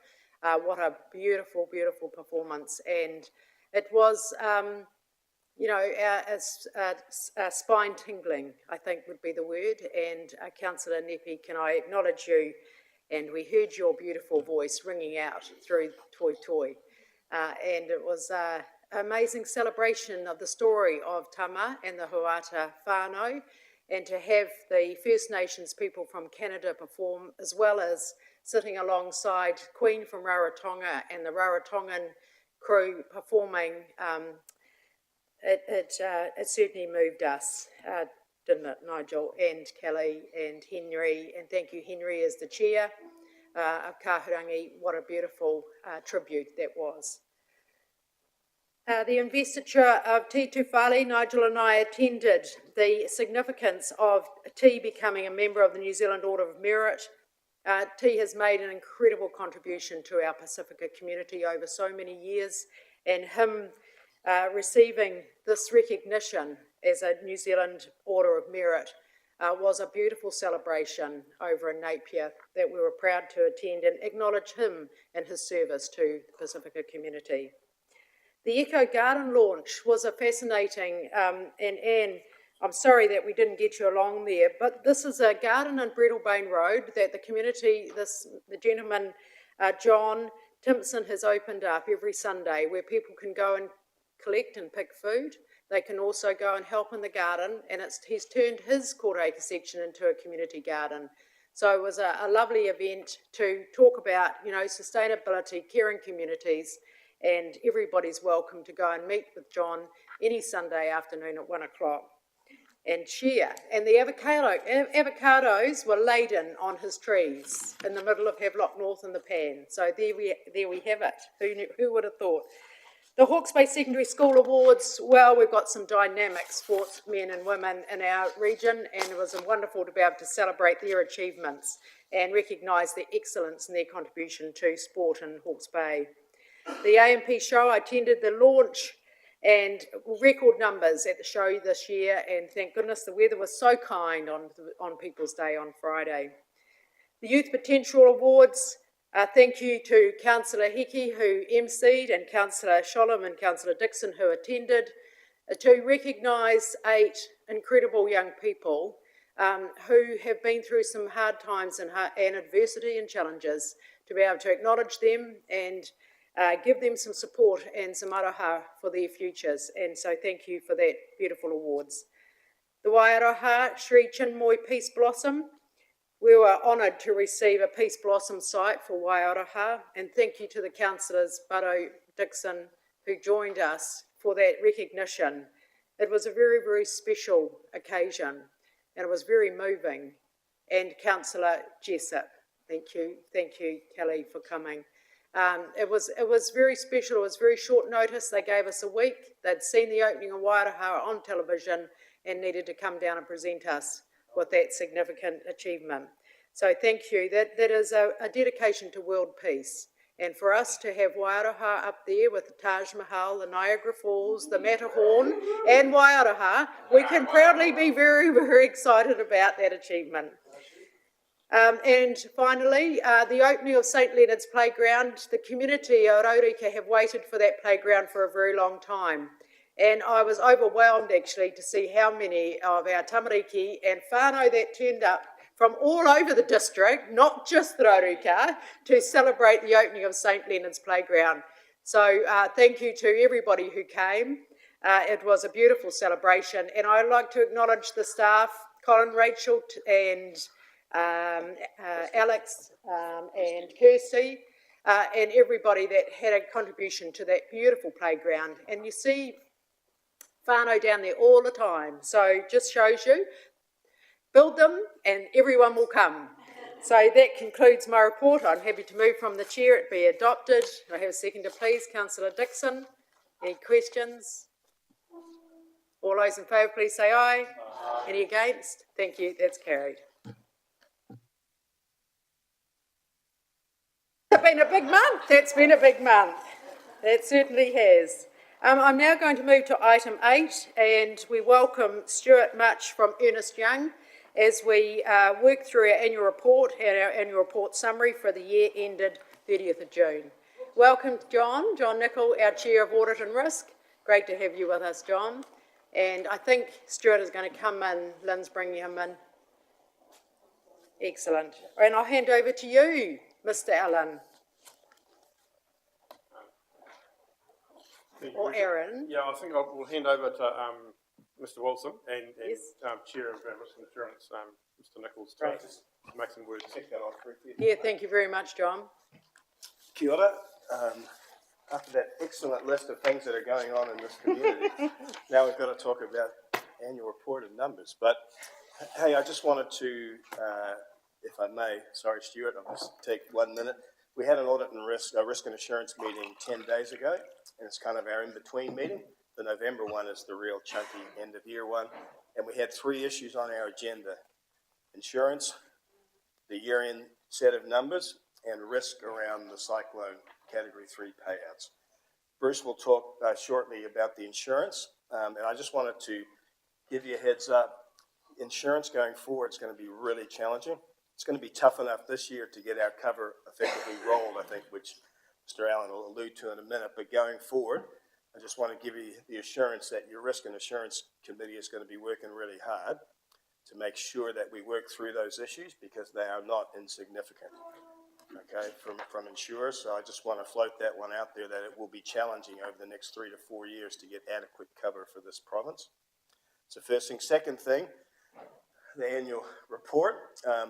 What a beautiful, beautiful performance. And it was, spine tingling, I think would be the word. And Councillor Nepi, can I acknowledge you? And we heard your beautiful voice ringing out through Toi Toi. And it was an amazing celebration of the story of Tama and the Huata whānau, and to have the First Nations people from Canada perform, as well as sitting alongside Queen from Rarotonga and the Rarotongan crew performing, it certainly moved us, didn't it, Nigel and Kelly and Henry, and thank you, Henry, as the chair of Kahurangi. What a beautiful tribute that was. The investiture of Ti Tufale, Nigel and I attended the significance of Ti becoming a member of the New Zealand Order of Merit. Ti has made an incredible contribution to our Pacifica community over so many years, and him receiving this recognition as a New Zealand Order of Merit was a beautiful celebration over in Napier that we were proud to attend and acknowledge him and his service to the Pacifica community. The Eco Garden launch was a fascinating, and Anne, I'm sorry that we didn't get you along there, but this is a garden on Brettlebane Road that the community, the gentleman, John Timpson, has opened up every Sunday, where people can go and collect and pick food. They can also go and help in the garden, and he's turned his quarter acre section into a community garden. So it was a lovely event to talk about, sustainability, caring communities, and everybody's welcome to go and meet with John any Sunday afternoon at 1 o'clock and share. And the avocados were laden on his trees in the middle of Havelock North in the Pan. So there we have it. Who would have thought? The Hawke's Bay Secondary School Awards, well, we've got some dynamic sportsmen and women in our region, and it was wonderful to be able to celebrate their achievements and recognise their excellence and their contribution to sport in Hawke's Bay. The AMP show, I attended the launch, and record numbers at the show this year, and thank goodness the weather was so kind on People's Day on Friday. The Youth Potential Awards, thank you to Councillor Hickey who emceed, and Councillor Sholem and Councillor Dixon who attended, to recognise 8 incredible young people who have been through some hard times and adversity and challenges, to be able to acknowledge them and give them some support and some aroha for their futures. And so thank you for that beautiful awards. The Waiaroha Sri Chinmoy Peace Blossom, we were honoured to receive a Peace Blossom site for Waiaroha, and thank you to the councillors Barrow, Dixon, who joined us for that recognition. It was a very, very special occasion, and it was very moving. And Councillor Jessup, thank you, Kelly, for coming. It was very special. It was very short notice. They gave us a week. They'd seen the opening of Waiaroha on television and needed to come down and present us with that significant achievement. So thank you. That is a dedication to world peace. And for us to have Waiaroha up there with the Taj Mahal, the Niagara Falls, the Matterhorn, and Waiaroha, we can proudly be very, very excited about that achievement. And finally, the opening of St Leonard's Playground. The community of Raurika have waited for that playground for a very long time. And I was overwhelmed, actually, to see how many of our tamariki and whānau that turned up from all over the district, not just Raurika, to celebrate the opening of St Leonard's Playground. So thank you to everybody who came. It was a beautiful celebration. And I'd like to acknowledge the staff, Colin, Rachel and Alex and Kirsty, and everybody that had a contribution to that beautiful playground. And you see whānau down there all the time, so just shows you, build them and everyone will come. So that concludes my report. I'm happy to move from the chair, it be adopted. I have a seconder, please. Councillor Dixon, any questions? All those in favour, please say aye. Any against? Thank you, that's carried. It's been a big month. It's been a big month. It certainly has. I'm now going to move to item 8, and we welcome Stuart Much from Ernst Young as we work through our annual report and our annual report summary for the year ended 30th of June. Welcome, John Nicol, our Chair of Audit and Risk. Great to have you with us, John. And I think Stuart is going to come in. Lynn's bringing him in. Excellent. And I'll hand over to you, Mr. Allen. Or Aaron. Yeah, I think we'll hand over to Mr. Wilson and Yes. Chair of Risk Insurance, Mr. Nichols, Right. to make some words. Check that off correctly. Yeah, thank you very much, John. Kia ora. After that excellent list of things that are going on in this community, now we've got to talk about annual report and numbers. But hey, I just wanted to, if I may, sorry, Stuart, I'll just take 1 minute. We had an audit and risk and assurance meeting 10 days ago, and it's kind of our in-between meeting. The November one is the real chunky end of year one. And we had 3 issues on our agenda: insurance, the year-end set of numbers, and risk around the cyclone Category 3 payouts. Bruce will talk shortly about the insurance, and I just wanted to give you a heads up. Insurance going forward is going to be really challenging. It's going to be tough enough this year to get our cover effectively rolled, I think, which Mr. Allen will allude to in a minute. But going forward, I just want to give you the assurance that your Risk and Assurance Committee is going to be working really hard to make sure that we work through those issues, because they are not insignificant, okay, from insurers. So I just want to float that one out there, that it will be challenging over the next 3 to 4 years to get adequate cover for this province. So first thing. Second thing, the annual report.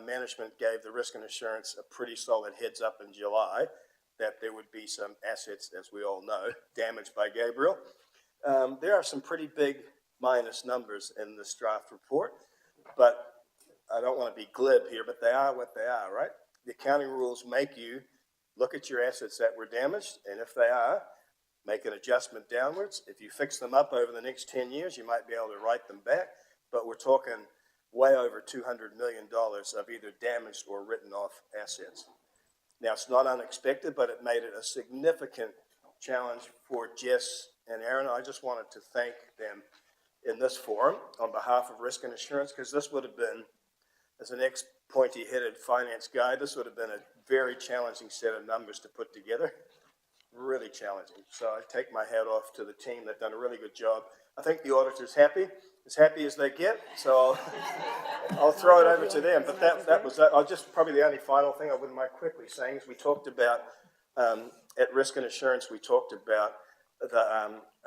Management gave the Risk and Assurance a pretty solid heads up in July that there would be some assets, as we all know, damaged by Gabriel. There are some pretty big minus numbers in this draft report, but I don't want to be glib here, but they are what they are, right? The accounting rules make you look at your assets that were damaged, and if they are, make an adjustment downwards. If you fix them up over the next 10 years, you might be able to write them back, but we're talking way over $200 million of either damaged or written off assets. Now, it's not unexpected, but it made it a significant challenge for Jess and Aaron. I just wanted to thank them in this forum on behalf of Risk and Assurance, because this would have been, as an ex-pointy-headed finance guy, this would have been a very challenging set of numbers to put together. Really challenging. So I take my hat off to the team. They've done a really good job. I think the auditor's happy as they get, so I'll throw it over to them. But that was that. I'll just, probably the only final thing I wouldn't mind quickly saying is we talked about, at Risk and Assurance, we talked about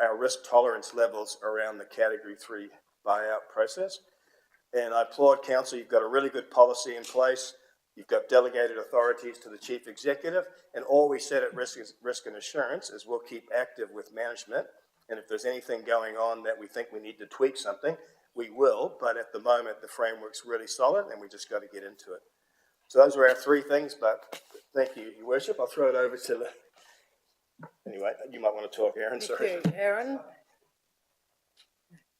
our risk tolerance levels around the Category 3 buyout process. And I applaud Council. You've got a really good policy in place. You've got delegated authorities to the Chief Executive. And all we said at Risk and Assurance is we'll keep active with management. And if there's anything going on that we think we need to tweak something, we will. But at the moment, the framework's really solid, and we just got to get into it. So those are our 3 things. But thank you, Your Worship. I'll throw it over to the... Anyway, you might want to talk, Aaron. Sorry. Thank you, Aaron.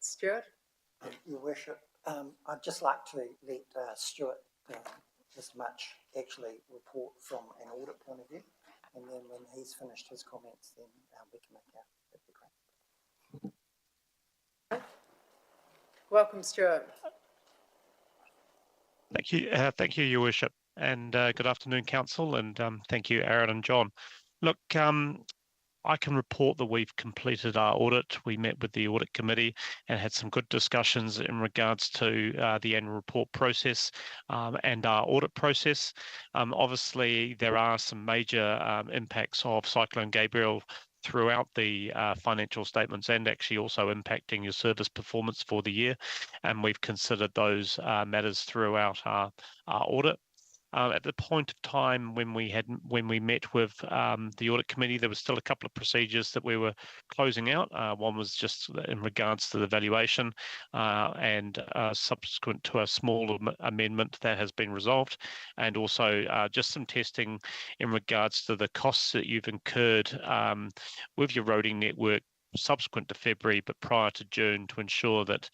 Stuart? Your Worship, I'd just like to let Stuart, Mr. Much, actually report from an audit point of view, and then when he's finished his comments, then we can make out. That'd be great. Welcome, Stuart. Thank you, Your Worship, and good afternoon, Council, and thank you, Aaron and John. Look, I can report that we've completed our audit. We met with the audit committee and had some good discussions in regards to the annual report process and our audit process. Obviously, there are some major impacts of Cyclone Gabriel throughout the financial statements, and actually also impacting your service performance for the year. And we've considered those matters throughout our audit. At the point of time when we met with the audit committee, there was still a couple of procedures that we were closing out. One was just in regards to the valuation, and subsequent to a small amendment that has been resolved, and also just some testing in regards to the costs that you've incurred with your roading network subsequent to February, but prior to June, to ensure that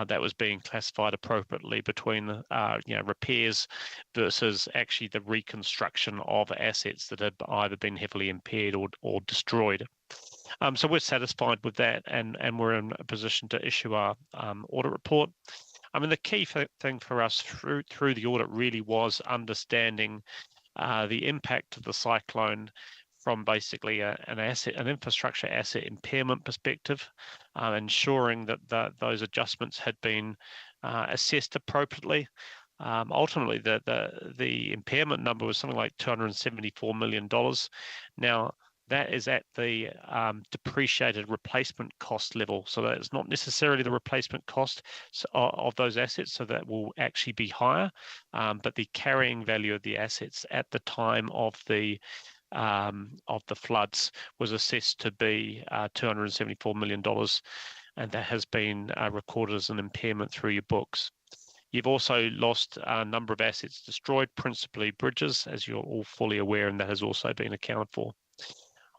that was being classified appropriately between the repairs versus actually the reconstruction of assets that had either been heavily impaired or destroyed. So we're satisfied with that, and we're in a position to issue our audit report. I mean, the key thing for us through the audit really was understanding the impact of the cyclone from basically an infrastructure asset impairment perspective, ensuring that those adjustments had been assessed appropriately. Ultimately, the impairment number was something like $274 million. Now, that is at the depreciated replacement cost level. So that is not necessarily the replacement cost of those assets, so that will actually be higher. But the carrying value of the assets at the time of the floods was assessed to be $274 million, and that has been recorded as an impairment through your books. You've also lost a number of assets destroyed, principally bridges, as you're all fully aware, and that has also been accounted for.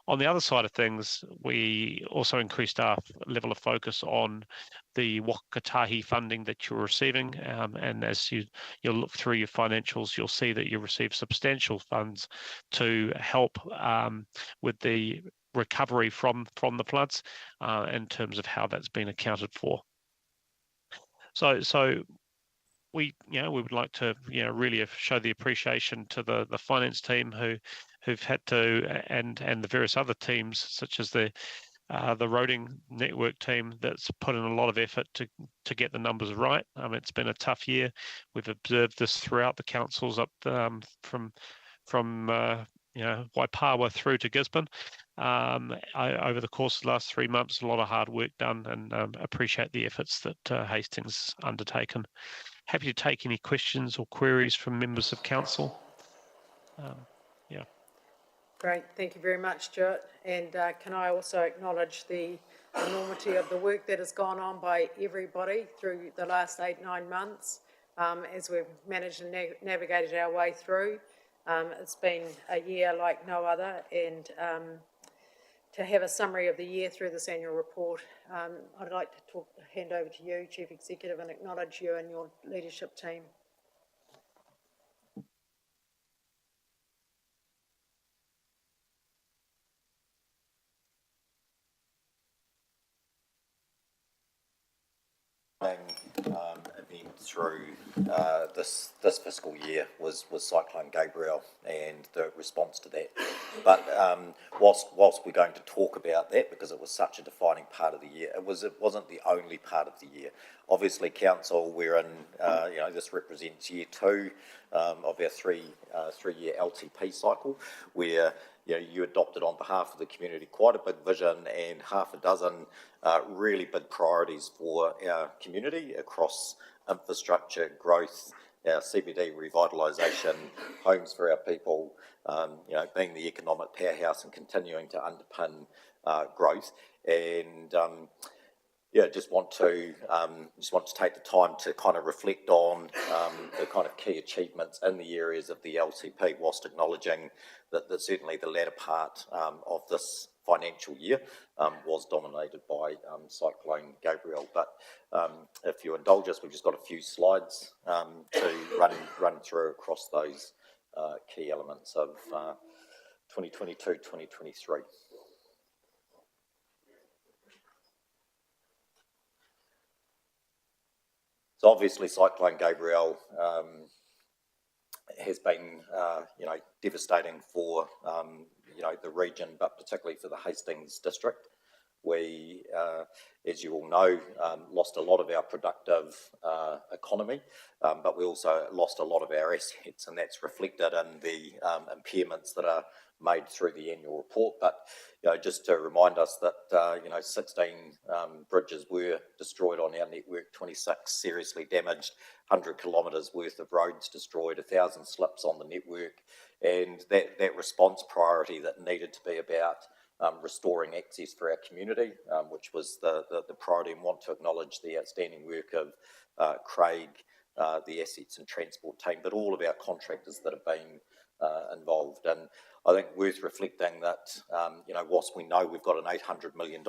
On the other side of things, we also increased our level of focus on the Waka Kotahi funding that you're receiving. And as you'll look through your financials, you'll see that you receive substantial funds to help with the recovery from the floods in terms of how that's been accounted for. So we would like to really show the appreciation to the finance team who've had to, and the various other teams such as the roading network team that's put in a lot of effort to get the numbers right. It's been a tough year. We've observed this throughout the councils up from Waipawa through to Gisborne. Over the course of the last 3 months, a lot of hard work done, and appreciate the efforts that Hastings undertaken. Happy to take any questions or queries from members of council. Great, thank you very much, Stuart. And can I also acknowledge the enormity of the work that has gone on by everybody through the last 8-9 months as we've managed and navigated our way through. It's been a year like no other, and to have a summary of the year through this annual report, I'd like to hand over to you, Chief Executive, and acknowledge you and your leadership team. Event through this fiscal year was Cyclone Gabrielle and the response to that. But whilst we're going to talk about that because it was such a defining part of the year, it wasn't the only part of the year. Obviously, council, we're in this represents year 2 of our three-year LTP cycle, where you adopted on behalf of the community quite a big vision and half a dozen really big priorities for our community across infrastructure, growth, our CBD revitalisation, homes for our people, being the economic powerhouse and continuing to underpin growth. And just want to take the time to kind of reflect on the kind of key achievements in the areas of the LTP, whilst acknowledging that certainly the latter part of this financial year was dominated by Cyclone Gabrielle. But if you indulge us, we've just got a few slides to run through across those key elements of 2022-2023. So obviously, Cyclone Gabrielle has been, devastating for, the region, but particularly for the Hastings district. We, as you all know, lost a lot of our productive economy, but we also lost a lot of our assets, and that's reflected in the impairments that are made through the annual report. But just to remind us that 16 bridges were destroyed on our network, 26 seriously damaged, 100 kilometres worth of roads destroyed, 1,000 slips on the network, and that response priority that needed to be about restoring access for our community, which was the priority, and want to acknowledge the outstanding work of Craig, the assets and transport team, but all of our contractors that have been involved. And I think worth reflecting that, whilst we know we've got an $800 million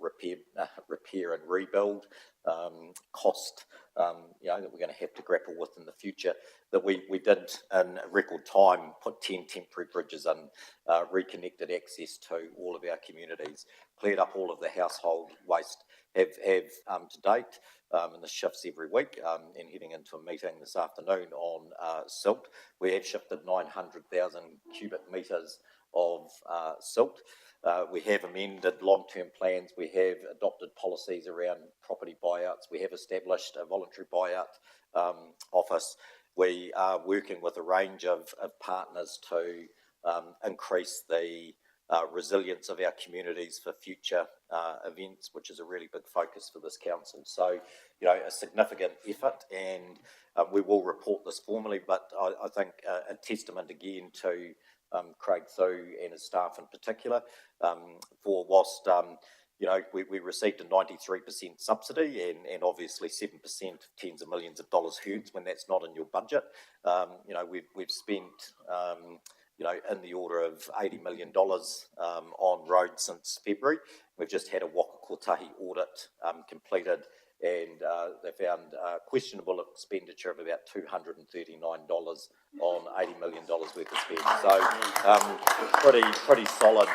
repair and rebuild cost, that we're going to have to grapple with in the future, that we did in record time put 10 temporary bridges in, reconnected access to all of our communities, cleared up all of the household waste, have to date, and this shifts every week, and heading into a meeting this afternoon on silt. We have shifted 900,000 cubic metres of silt. We have amended long-term plans. We have adopted policies around property buyouts. We have established a voluntary buyout office. We are working with a range of partners to increase the resilience of our communities for future events, which is a really big focus for this council. So, a significant effort, and we will report this formally, but I think a testament again to Craig Thu and his staff in particular, for whilst, we received a 93% subsidy, and obviously 7% tens of millions of dollars hurts when that's not in your budget. We've spent, in the order of $80 million on roads since February. We've just had a Waka Kotahi audit completed, and they found questionable expenditure of about $239 on $80 million worth of spend. So pretty solid,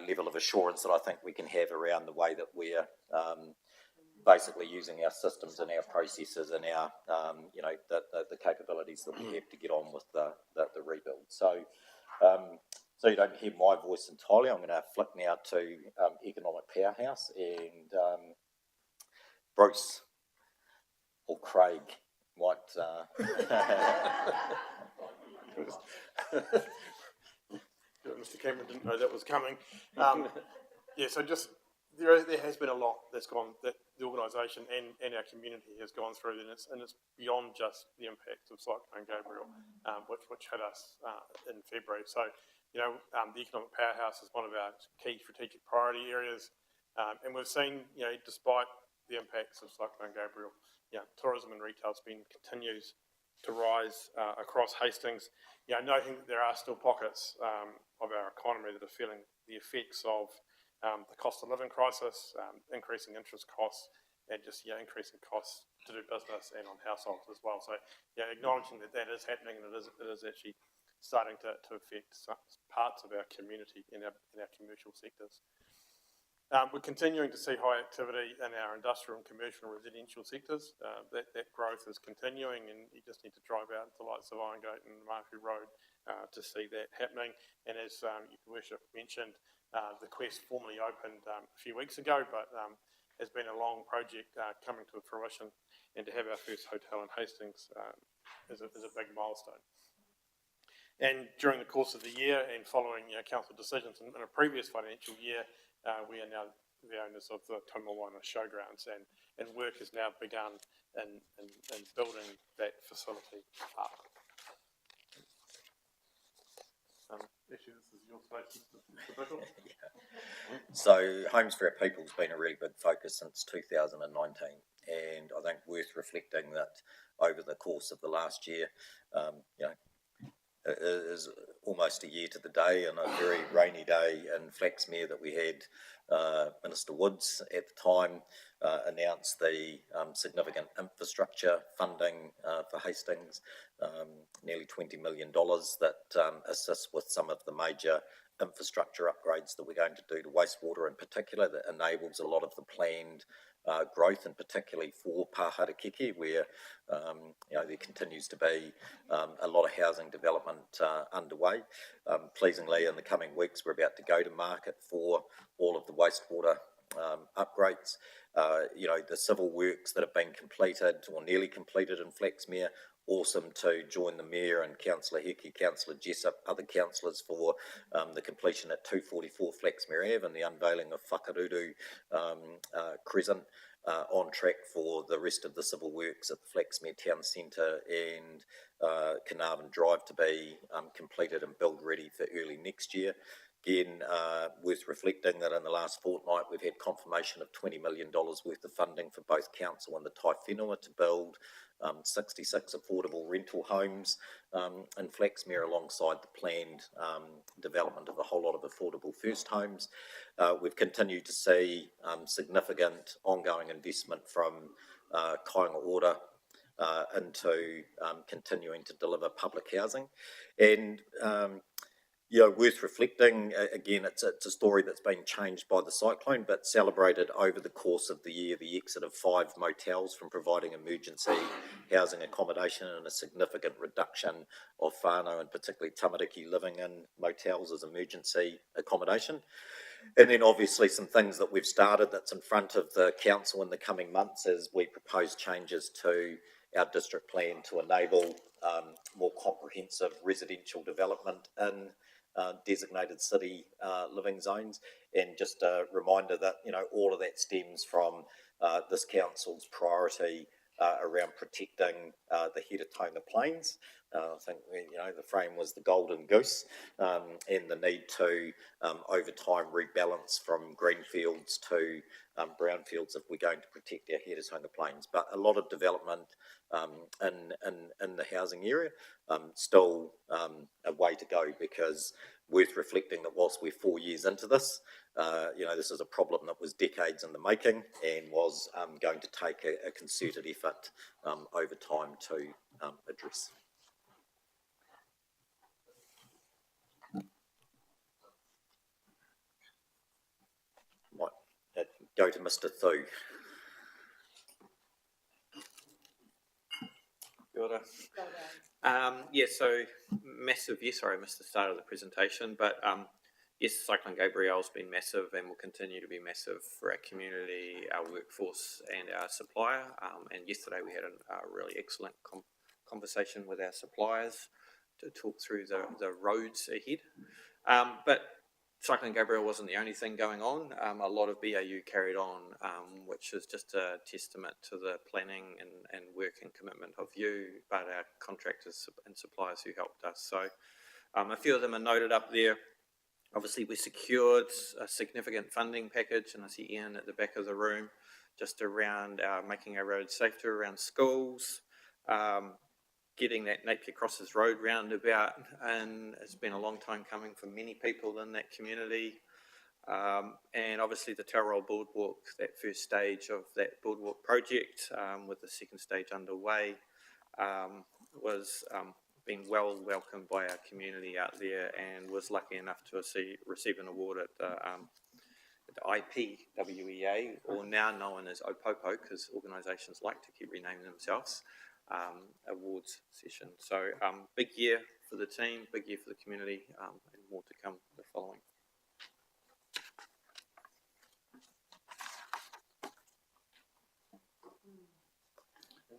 level of assurance that I think we can have around the way that we're basically using our systems and our processes and our, the capabilities that we have to get on with the rebuild. So you don't hear my voice entirely. I'm going to flick now to Economic Powerhouse, and Bruce or Craig might. Mr. Cameron didn't know that was coming. So just there has been a lot that's gone, that the organisation and our community has gone through, and it's beyond just the impact of Cyclone Gabriel, which hit us in February. So, the Economic Powerhouse is one of our key strategic priority areas, and we've seen, despite the impacts of Cyclone Gabriel, tourism and retail spend continues to rise across Hastings. Noting that there are still pockets of our economy that are feeling the effects of the cost of living crisis, increasing interest costs, and just increasing costs to do business and on households as well. So acknowledging that is happening, and it is actually starting to affect some parts of our community in our commercial sectors. We're continuing to see high activity in our industrial and commercial and residential sectors. That growth is continuing, and you just need to drive out into the likes of Irongate and Murphy Road to see that happening. And as Your Worship mentioned, the Quest formally opened a few weeks ago, but has been a long project coming to fruition, and to have our first hotel in Hastings is a big milestone. And during the course of the year, and following council decisions in a previous financial year, we are now the owners of the Taumawana Showgrounds, and work has now begun in building that facility up. Actually, this is your space, Mr. Bickle. So Homes for Our People has been a really big focus since 2019, and I think worth reflecting that over the course of the last year, it is almost a year to the day, and a very rainy day in Flaxmere that we had Minister Woods at the time announce the significant infrastructure funding for Hastings, nearly $20 million that assists with some of the major infrastructure upgrades that we're going to do to wastewater in particular, that enables a lot of the planned growth, and particularly for Pāharakeke, where there continues to be a lot of housing development underway. Pleasingly, in the coming weeks, we're about to go to market for all of the wastewater upgrades. The civil works that have been completed or nearly completed in Flaxmere, awesome to join the Mayor and Councillor Hickey, Councillor Jessup, other councillors for the completion at 244 Flaxmere Ave and the unveiling of Whakaruru Crescent, on track for the rest of the civil works at the Flaxmere Town Centre and Carnarvon Drive to be completed and build ready for early next year. Again, worth reflecting that in the last fortnight we've had confirmation of $20 million worth of funding for both council and the Tai Whenua to build 66 affordable rental homes in Flaxmere alongside the planned development of a whole lot of affordable first homes. We've continued to see significant ongoing investment from Kāinga Ora into continuing to deliver public housing. And worth reflecting, again, it's a story that's been changed by the cyclone, but celebrated over the course of the year the exit of 5 motels from providing emergency housing accommodation, and a significant reduction of whānau, and particularly tamariki, living in motels as emergency accommodation. And then obviously some things that we've started that's in front of the council in the coming months as we propose changes to our district plan to enable more comprehensive residential development in designated city living zones. And just a reminder that, all of that stems from this council's priority around protecting the Heretaunga Plains. I think, the frame was the golden goose, and the need to, over time, rebalance from greenfields to brownfields if we're going to protect our Heretaunga Plains. But a lot of development in the housing area, still a way to go, because worth reflecting that whilst we're 4 years into this, this is a problem that was decades in the making and was going to take a concerted effort over time to address. Might go to Mr. Thu. So massive, sorry I missed the start of the presentation, but yes, Cyclone Gabrielle's been massive and will continue to be massive for our community, our workforce and our supplier. And yesterday we had a really excellent conversation with our suppliers to talk through the roads ahead. But Cyclone Gabrielle wasn't the only thing going on. A lot of BAU carried on, which is just a testament to the planning and work and commitment of you, but our contractors and suppliers who helped us. So a few of them are noted up there. Obviously, we secured a significant funding package, and I see Ian at the back of the room, just around making our roads safer around schools, getting that Napier Crosses Road roundabout, and it's been a long time coming for many people in that community. And obviously the Tauranga Boardwalk, that first stage of that boardwalk project, with the second stage underway, was been well welcomed by our community out there, and was lucky enough to receive an award at the IPWEA, or now known as Opopo, because organisations like to keep renaming themselves, awards session. So big year for the team, big year for the community, and more to come the following.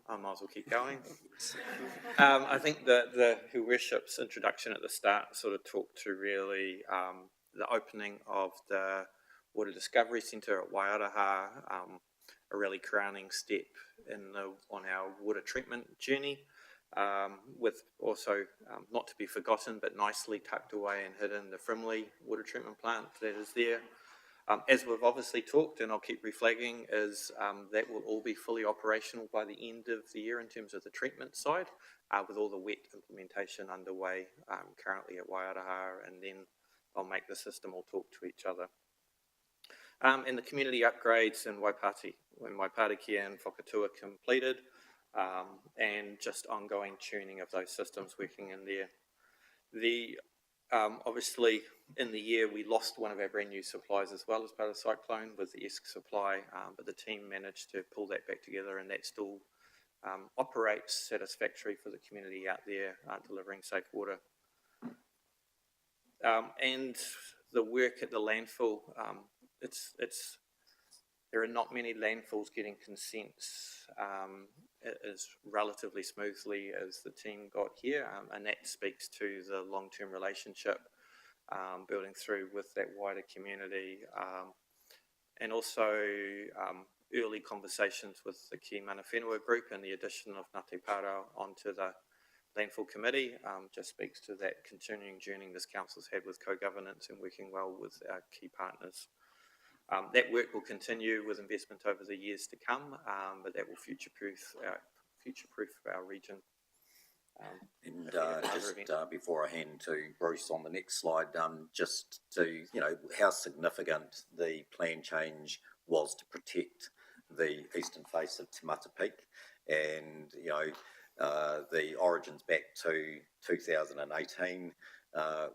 I might as well keep going. I think the Her Worship's introduction at the start sort of talked to really the opening of the Water Discovery Centre at Wairaha, a really crowning step on our water treatment journey, with also, not to be forgotten, but nicely tucked away and hidden, the Frimley water treatment plant that is there. As we've obviously talked, and I'll keep reflagging, is that will all be fully operational by the end of the year in terms of the treatment side, with all the wet implementation underway currently at Wairaha, and then I'll make the system all talk to each other. And the community upgrades in Waipatekia and Whakatua completed, and just ongoing tuning of those systems working in there. Obviously, in the year, we lost one of our brand new supplies as well as part of the cyclone with the ESC supply, but the team managed to pull that back together, and that still operates satisfactory for the community out there, delivering safe water. And the work at the landfill, there are not many landfills getting consents as relatively smoothly as the team got here, and that speaks to the long-term relationship building through with that wider community, and also early conversations with the key mana whenua group and the addition of Ngāti Parao onto the Landfill Committee just speaks to that continuing journey this council's had with co-governance and working well with our key partners. That work will continue with investment over the years to come, but that will future-proof our region. And just before I hand to Bruce on the next slide, just to, how significant the plan change was to protect the eastern face of Te Mata Peak, and, the origins back to 2018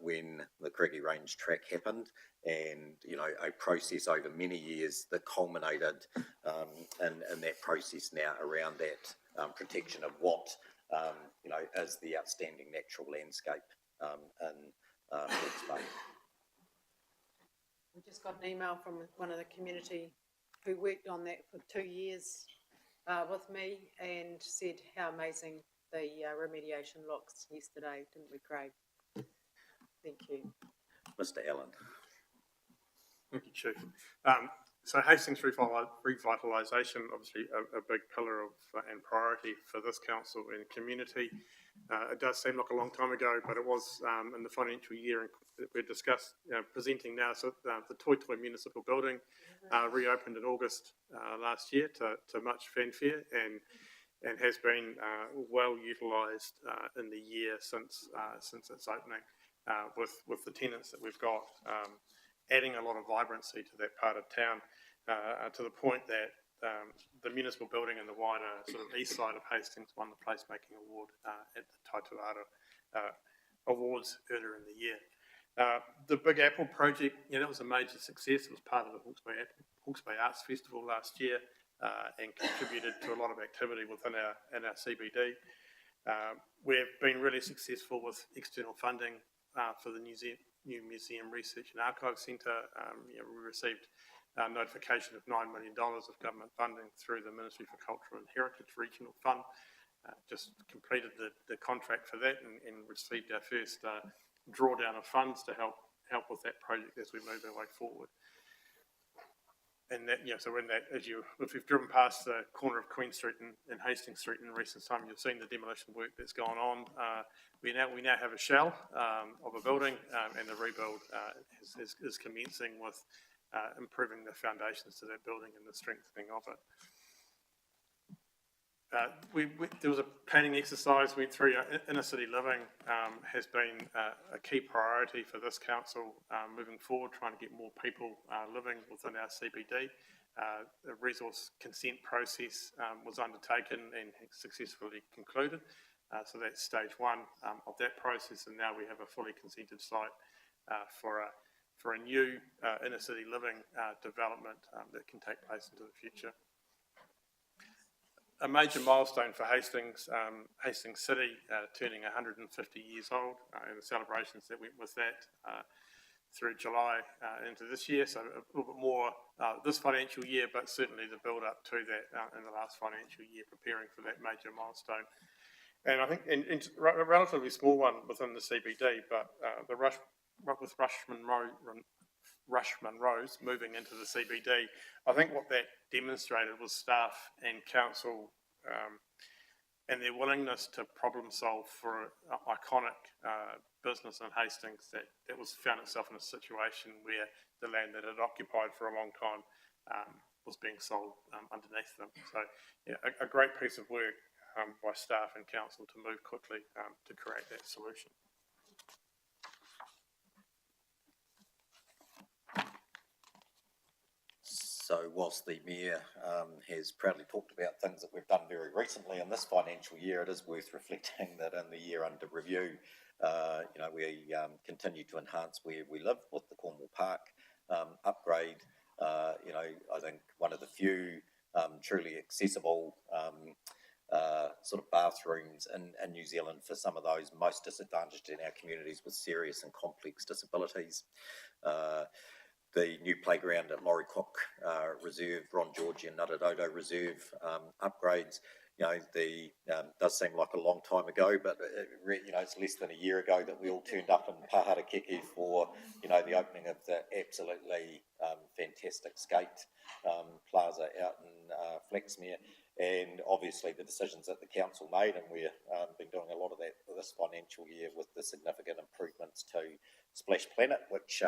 when the Craigie Range track happened, and, a process over many years that culminated in that process now around that protection of what as the outstanding natural landscape in Hawke's Bay. We just got an email from one of the community who worked on that for 2 years with me and said how amazing the remediation looks yesterday, didn't we, Craig? Thank you. Mr. Allen. Thank you, Chief. So Hastings revitalisation, obviously a big pillar of and priority for this council and community. It does seem like a long time ago, but it was in the financial year that we discussed presenting now. So the Toi Toi Municipal Building reopened in August last year to much fanfare and has been well utilised in the year since its opening with the tenants that we've got. Adding a lot of vibrancy to that part of town, to the point that the municipal building and the wider sort of east side of Hastings won the placemaking award at the Taituara Awards earlier in the year. The Big Apple project, that was a major success. It was part of the Hawke's Bay Arts Festival last year and contributed to a lot of activity within our CBD. We've been really successful with external funding for the new Museum Research and Archives Centre. We received a notification of $9 million of government funding through the Ministry for Culture and Heritage Regional Fund. Just completed the contract for that and received our first drawdown of funds to help with that project as we move our way forward. And that, so when that, if you've driven past the corner of Queen Street and Hastings Street in recent time, you've seen the demolition work that's gone on. We now have a shell of a building, and the rebuild is commencing with improving the foundations to that building and the strengthening of it. There was a planning exercise we went through. Inner city living has been a key priority for this council moving forward, trying to get more people living within our CBD. The resource consent process was undertaken and successfully concluded. So that's stage one of that process, and now we have a fully consented site for a new inner city living development that can take place into the future. A major milestone for Hastings, Hastings City turning 150 years old, and the celebrations that went with that through July into this year. So a little bit more this financial year, but certainly the build up to that in the last financial year, preparing for that major milestone. And I think a relatively small one within the CBD, but with Rush Monroe's moving into the CBD, I think what that demonstrated was staff and council and their willingness to problem solve for an iconic business in Hastings that found itself in a situation where the land that it occupied for a long time was being sold underneath them. So yeah, a great piece of work by staff and council to move quickly to create that solution. So whilst the Mayor has proudly talked about things that we've done very recently in this financial year, it is worth reflecting that in the year under review, we continue to enhance where we live with the Cornwall Park upgrade. I think one of the few truly accessible sort of bathrooms in New Zealand for some of those most disadvantaged in our communities with serious and complex disabilities. The new playground at Loricock Reserve, Ron George and Ngaradodo Reserve upgrades, does seem like a long time ago, but it's less than a year ago that we all turned up in Paharakeke for the opening of the absolutely fantastic skate plaza out in Flaxmere, and obviously the decisions that the council made, and we've been doing a lot of that this financial year with the significant improvements to Splash Planet, which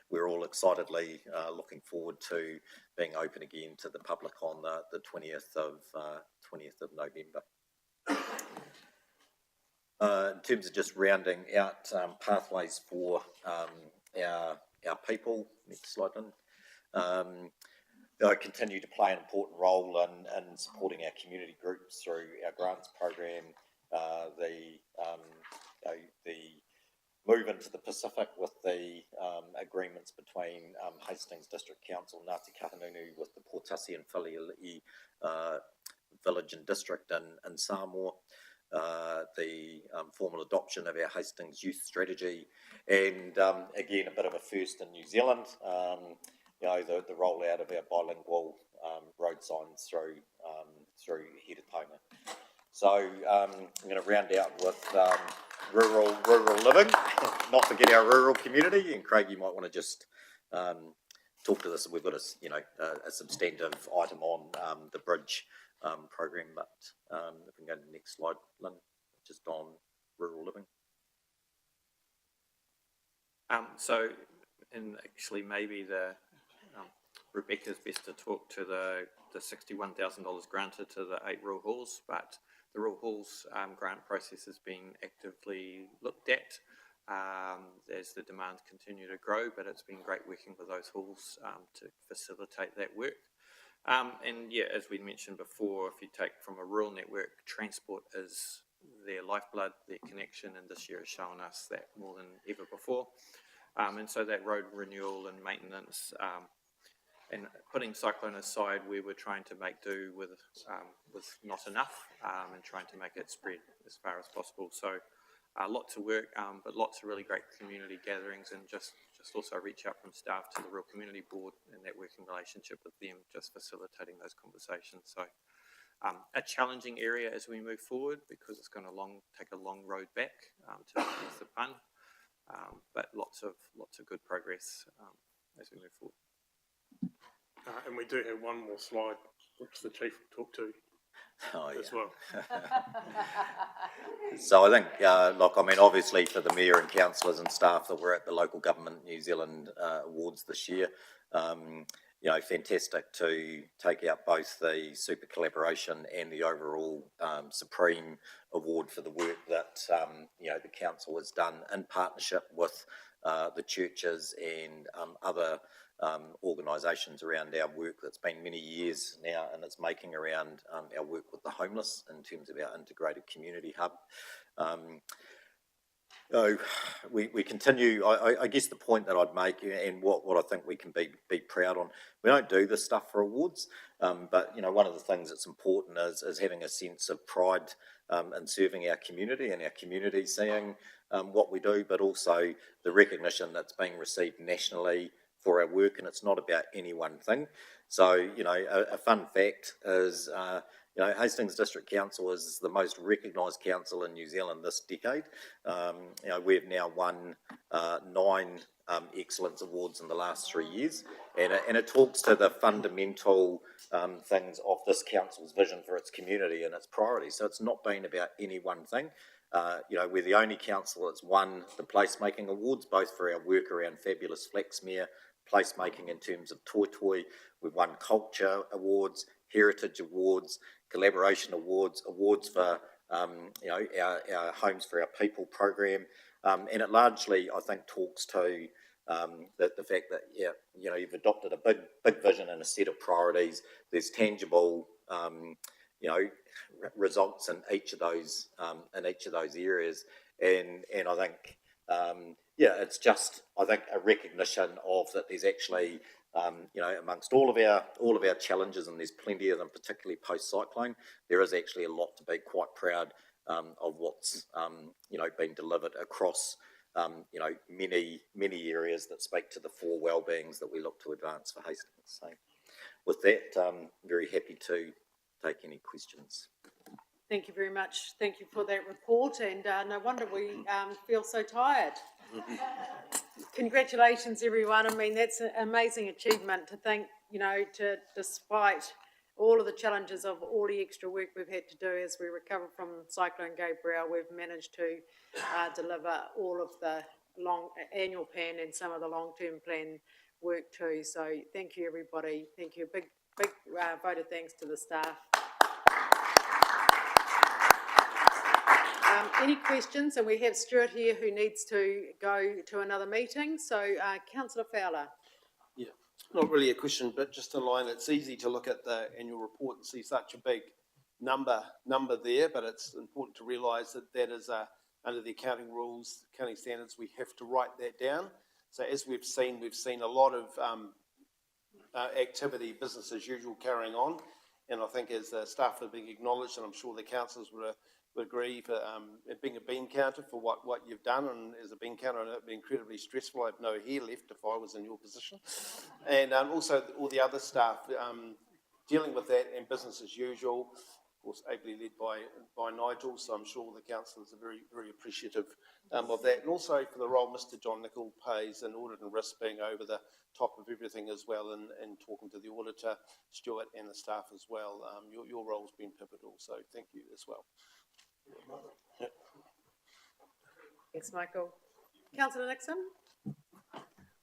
we're all excitedly looking forward to being open again to the public on the 20th of November. In terms of just rounding out pathways for our people, next slide, Lynn. I continue to play an important role in supporting our community groups through our grants program, the move into the Pacific with the agreements between Hastings District Council, Ngāti Kahungunu, with the Portasi and Whili'i village and district in Samoa, the formal adoption of our Hastings Youth Strategy, and again, a bit of a first in New Zealand, the rollout of our bilingual road signs through Hiratanga. So I'm going to round out with rural living, not forget our rural community. And Craig, you might want to just talk to this. We've got a substantive item on the bridge program, but if we can go to the next slide, Lynn, just on rural living. And actually maybe Rebecca's best to talk to the $61,000 granted to the 8 rural halls, but the rural halls grant process is being actively looked at as the demands continue to grow, but it's been great working with those halls to facilitate that work. And yeah, as we mentioned before, if you take from a rural network, transport is their lifeblood, their connection, and this year has shown us that more than ever before. And so that road renewal and maintenance, and putting Cyclone aside, we were trying to make do with not enough, and trying to make it spread as far as possible. So lots of work, but lots of really great community gatherings, and just also reach out from staff to the Rural Community Board and that working relationship with them, just facilitating those conversations. So a challenging area as we move forward, because it's going to take a long road back to use the pun, but lots of good progress as we move forward. And we do have one more slide, which the Chief will talk to as well. So I think, obviously for the Mayor and councillors and staff that were at the Local Government New Zealand Awards this year, fantastic to take out both the Super Collaboration and the overall Supreme Award for the work that, the council has done in partnership with the churches and other organisations around our work that's been many years now, and it's making around our work with the homeless in terms of our integrated community hub. We continue. I guess the point that I'd make, and what I think we can be proud on, we don't do this stuff for awards, but one of the things that's important is having a sense of pride in serving our community and our community seeing what we do, but also the recognition that's being received nationally for our work, and it's not about any one thing. So, a fun fact is, Hastings District Council is the most recognised council in New Zealand this decade. We've now won 9 excellence awards in the last 3 years, and it talks to the fundamental things of this council's vision for its community and its priorities. So it's not been about any one thing. We're the only council that's won the placemaking awards, both for our work around Fabulous Flaxmere, placemaking in terms of Toi Toi. We've won culture awards, heritage awards, collaboration awards, awards for our Homes for Our People program, and it largely, I think, talks to the fact that you've adopted a big vision and a set of priorities. There's tangible results in each of those areas, and I think it's just, I think, a recognition of that there's actually amongst all of our challenges, and there's plenty of them, particularly post-cyclone, there is actually a lot to be quite proud of what's been delivered across many areas that speak to the 4 well-beings that we look to advance for Hastings. So with that, I'm very happy to take any questions. Thank you very much. Thank you for that report, and no wonder we feel so tired. Congratulations, everyone. I mean, that's an amazing achievement to think, despite all of the challenges of all the extra work we've had to do as we recover from Cyclone Gabrielle, we've managed to deliver all of the annual plan and some of the long-term plan work too. So thank you, everybody. Thank you. Big vote of thanks to the staff. Any questions? And we have Stuart here who needs to go to another meeting. So Councillor Fowler. Yeah, not really a question, but just a line. It's easy to look at the annual report and see such a big number there, but it's important to realise that that is under the accounting rules, accounting standards, we have to write that down. So as we've seen a lot of activity, business as usual, carrying on. And I think as the staff are being acknowledged, and I'm sure the councillors would agree for being a bean counter for what you've done. And as a bean counter, I know it'd be incredibly stressful. I have no hair left if I was in your position. And also all the other staff dealing with that and business as usual. Of course, ably led by Nigel, so I'm sure the councillors are very, very appreciative of that. And also for the role Mr. John Nicol plays in audit and risk, being over the top of everything as well, and talking to the auditor, Stuart, and the staff as well. Your role's been pivotal, so thank you as well. Thanks, Michael. Councillor Nixon.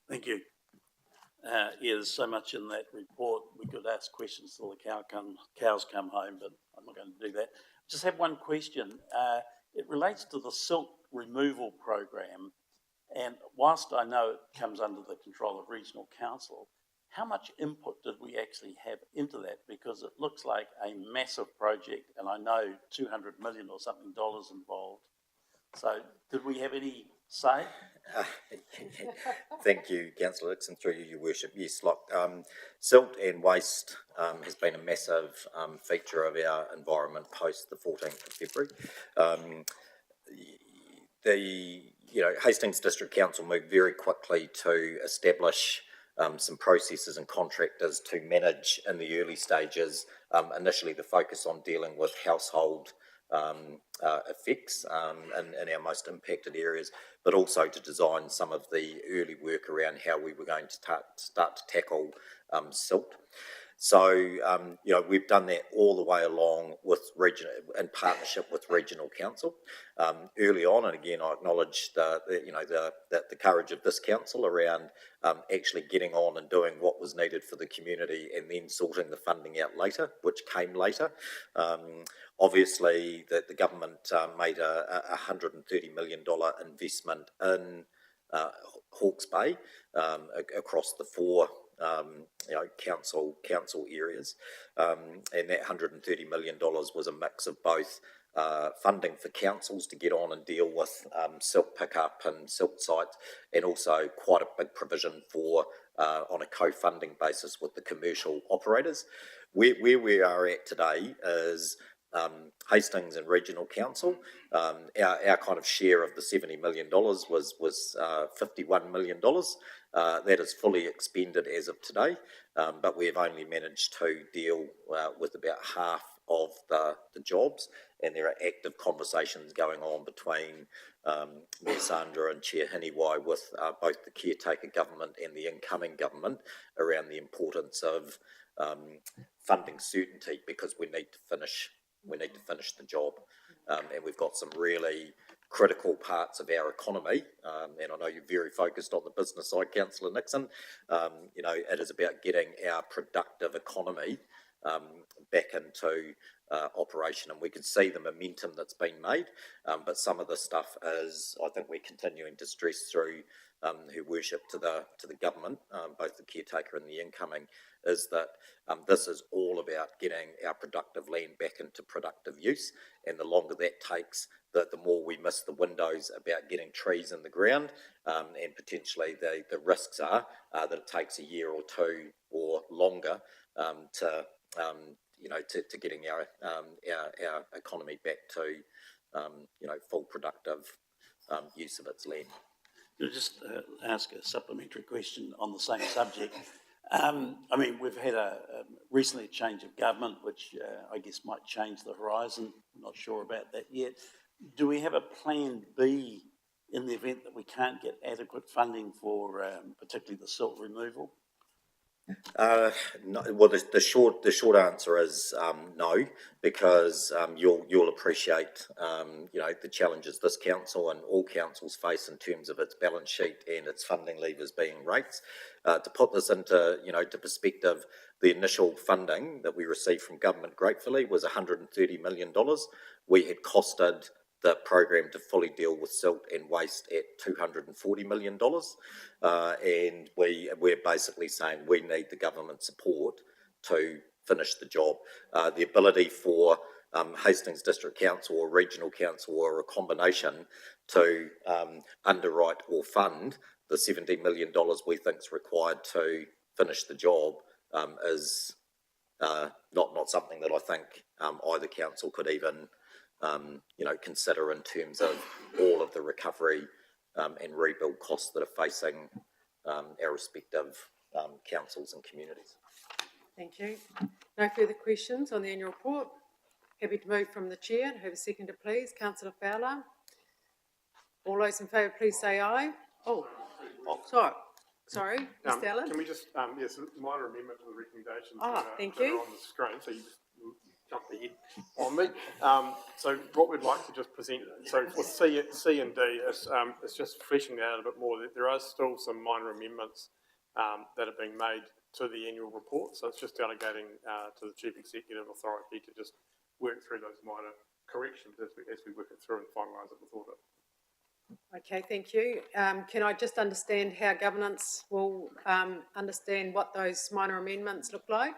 Thank you. Yeah, there's so much in that report. We could ask questions till the cows come home, but I'm not going to do that. Just have one question. It relates to the silt removal program, and whilst I know it comes under the control of Regional Council, how much input did we actually have into that? Because it looks like a massive project, and I know 200 million or something dollars involved. So did we have any say? Thank you, Councillor Dixon, through you, Your Worship. Yes, look, silt and waste has been a massive feature of our environment post the 14th of February. Hastings District Council moved very quickly to establish some processes and contractors to manage in the early stages, initially the focus on dealing with household effects in our most impacted areas, but also to design some of the early work around how we were going to start to tackle silt. So, we've done that all the way along in partnership with Regional Council. Early on, and again, I acknowledge the courage of this council around actually getting on and doing what was needed for the community, and then sorting the funding out later, which came later. Obviously, the government made a $130 million investment in Hawke's Bay across the four council areas, and that $130 million was a mix of both funding for councils to get on and deal with silt pickup and silt sites, and also quite a big provision for on a co-funding basis with the commercial operators. Where we are at today is Hastings and Regional Council. Our kind of share of the $70 million was $51 million. That is fully expended as of today, but we have only managed to deal with about half of the jobs, and there are active conversations going on between Mayor Sandra and Chair Hiniwai with both the caretaker government and the incoming government around the importance of funding certainty, because we need to finish the job, and we've got some really critical parts of our economy, and I know you're very focused on the business side, Councillor Nixon. It is about getting our productive economy back into operation, and we can see the momentum that's been made, but some of the stuff is, I think we're continuing to stress through Her Worship to the government, both the caretaker and the incoming, is that this is all about getting our productive land back into productive use, and the longer that takes, the more we miss the windows about getting trees in the ground, and potentially the risks are that it takes a year or two or longer to getting our economy back to full productive use of its land. I'll just ask a supplementary question on the same subject. We've had recently a change of government, which I guess might change the horizon. I'm not sure about that yet. Do we have a plan B in the event that we can't get adequate funding for particularly the silt removal? No, well, the short answer is no, because you'll appreciate the challenges this council and all councils face in terms of its balance sheet and its funding levers being rates. To put this into to perspective, the initial funding that we received from government, gratefully, was $130 million. We had costed the program to fully deal with silt and waste at $240 million. And we're basically saying we need the government support to finish the job. The ability for Hastings District Council or Regional Council or a combination to underwrite or fund the $70 million we think is required to finish the job is not something that I think either council could even consider in terms of all of the recovery and rebuild costs that are facing our respective councils and communities. Thank you. No further questions on the annual report. Happy to move from the chair. Have a seconder, please. Councillor Fowler. All those in favour, please say aye. Oh, sorry, Mr. Allen. Can we just, yes, a minor amendment to the recommendations Thank that you. are on the screen, so you just jumped ahead on me. So what we'd like to just present, so for C and D, it's just fleshing that out a bit more. There are still some minor amendments that are being made to the annual report, so it's just delegating to the Chief Executive Authority to just work through those minor corrections as we work it through and finalise it with audit. Okay, thank you. Can I just understand how governance will understand what those minor amendments look like?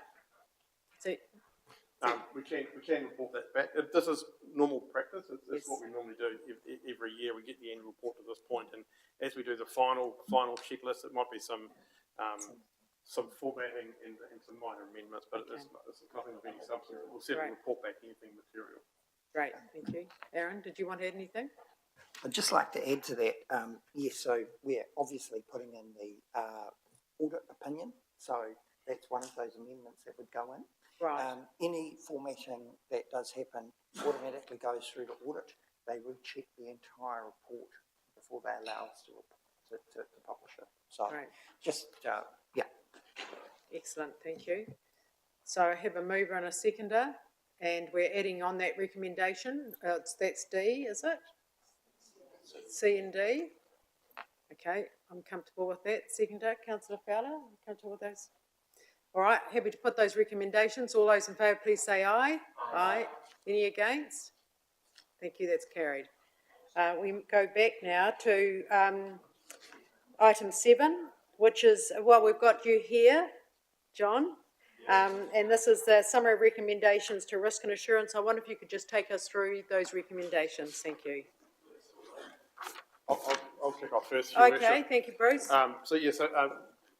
We can report that back. This is normal practice. It's what we normally do every year. We get the annual report to this point, and as we do the final checklist, it might be some formatting and some minor amendments, but it's nothing of any substance. We'll certainly report back anything material. Great, thank you. Aaron, did you want to add anything? I'd just like to add to that. Yes, so we're obviously putting in the audit opinion, so that's one of those amendments that would go in. Right. Any formatting that does happen automatically goes through to audit. They recheck the entire report before they allow us to publish it. So just, yeah. Excellent, thank you. So I have a mover and a seconder, and we're adding on that recommendation. That's D, is it? C and D. Okay, I'm comfortable with that. Seconder, Councillor Fowler, comfortable with those? All right, happy to put those recommendations. All those in favour, please say aye. Aye. Any against? Thank you, that's carried. We go back now to item 7, which is, well, we've got you here, John, and this is the summary recommendations to risk and assurance. I wonder if you could just take us through those recommendations. Thank you. I'll kick off first. Okay, thank you, Bruce.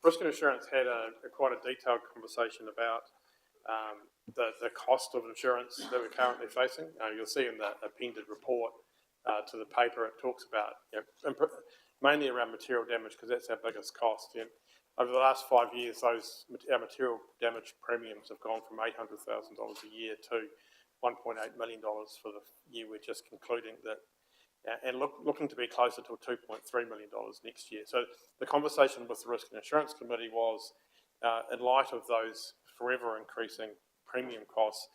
Risk and Assurance had quite a detailed conversation about the cost of insurance that we're currently facing. You'll see in the appended report to the paper, it talks about mainly around material damage, because that's our biggest cost. Over the last 5 years, our material damage premiums have gone from $800,000 a year to $1.8 million for the year we're just concluding that. And looking to be closer to $2.3 million next year. So the conversation with the Risk and Assurance Committee was, in light of those forever increasing premium costs,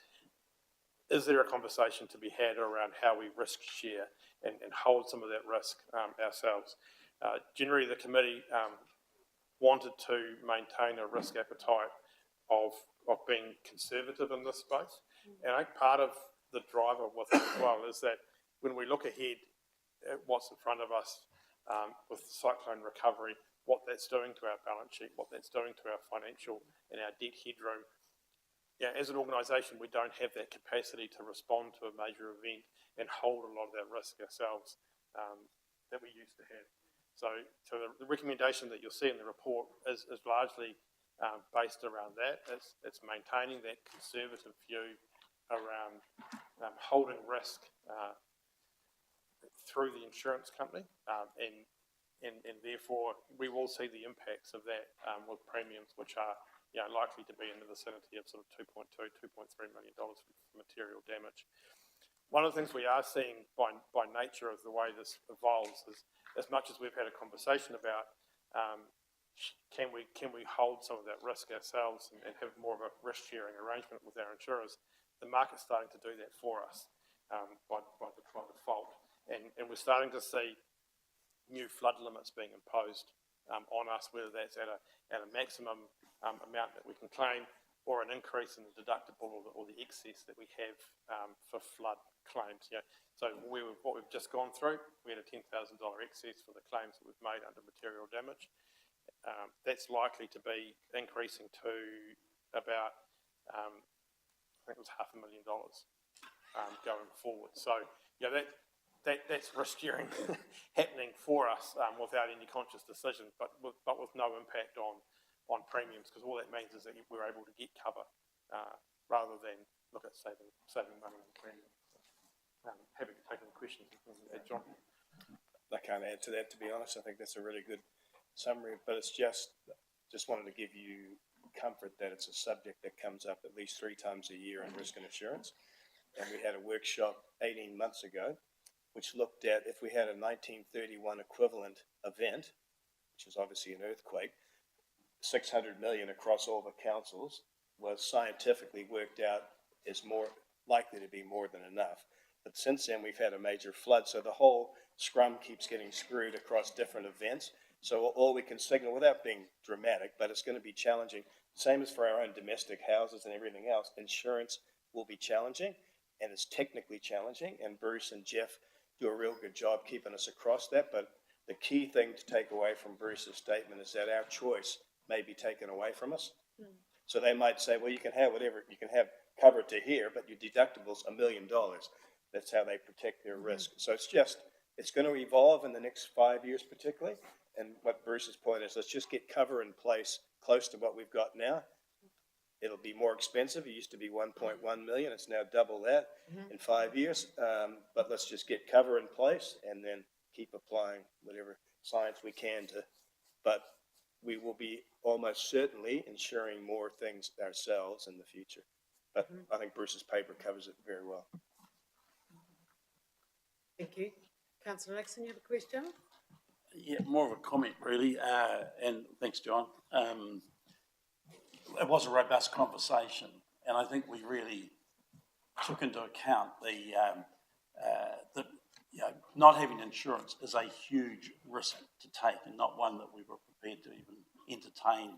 is there a conversation to be had around how we risk share and hold some of that risk ourselves? Generally, the committee wanted to maintain a risk appetite of being conservative in this space. And I think part of the driver with it as well is that when we look ahead at what's in front of us with cyclone recovery, what that's doing to our balance sheet, what that's doing to our financial and our debt headroom. As an organisation, we don't have that capacity to respond to a major event and hold a lot of that risk ourselves that we used to have. So the recommendation that you'll see in the report is largely based around that. It's maintaining that conservative view around holding risk through the insurance company, and therefore we will see the impacts of that with premiums which are likely to be in the vicinity of sort of $2.2, $2.3 million for material damage. One of the things we are seeing by nature of the way this evolves is, as much as we've had a conversation about can we hold some of that risk ourselves and have more of a risk sharing arrangement with our insurers? The market's starting to do that for us by default, and we're starting to see new flood limits being imposed on us, whether that's at a maximum amount that we can claim, or an increase in the deductible or the excess that we have for flood claims. Yeah. So what we've just gone through, we had a $10,000 excess for the claims that we've made under material damage. That's likely to be increasing to about, I think it was $500,000 going forward. So, yeah, that's risk sharing happening for us without any conscious decision, but with no impact on premiums, because all that means is that we're able to get cover rather than look at saving money on premiums. Happy to take any questions. John? I can't add to that, to be honest. I think that's a really good summary, but it's just wanted to give you comfort that it's a subject that comes up at least 3 times a year in risk and assurance. And we had a workshop 18 months ago, which looked at if we had a 1931 equivalent event, which is obviously an earthquake, 600 million across all the councils was scientifically worked out is more likely to be more than enough. But since then, we've had a major flood, so the whole scrum keeps getting screwed across different events. So all we can signal, without being dramatic, but it's going to be challenging, same as for our own domestic houses and everything else, insurance will be challenging, and it's technically challenging, and Bruce and Jeff do a real good job keeping us across that. But the key thing to take away from Bruce's statement is that our choice may be taken away from us. So they might say, well, you can have whatever, you can have cover to here, but your deductible's $1 million. That's how they protect their risk. So it's going to evolve in the next 5 years particularly. And what Bruce's point is, let's just get cover in place close to what we've got now. It'll be more expensive. It used to be 1.1 million. It's now double that in 5 years. But let's just get cover in place and then keep applying whatever science we can to, but we will be almost certainly insuring more things ourselves in the future. But I think Bruce's paper covers it very well. Thank you. Councillor Nixon, you have a question? Yeah, more of a comment really, and thanks, John. It was a robust conversation, and I think we really took into account the not having insurance is a huge risk to take, and not one that we were prepared to even entertain,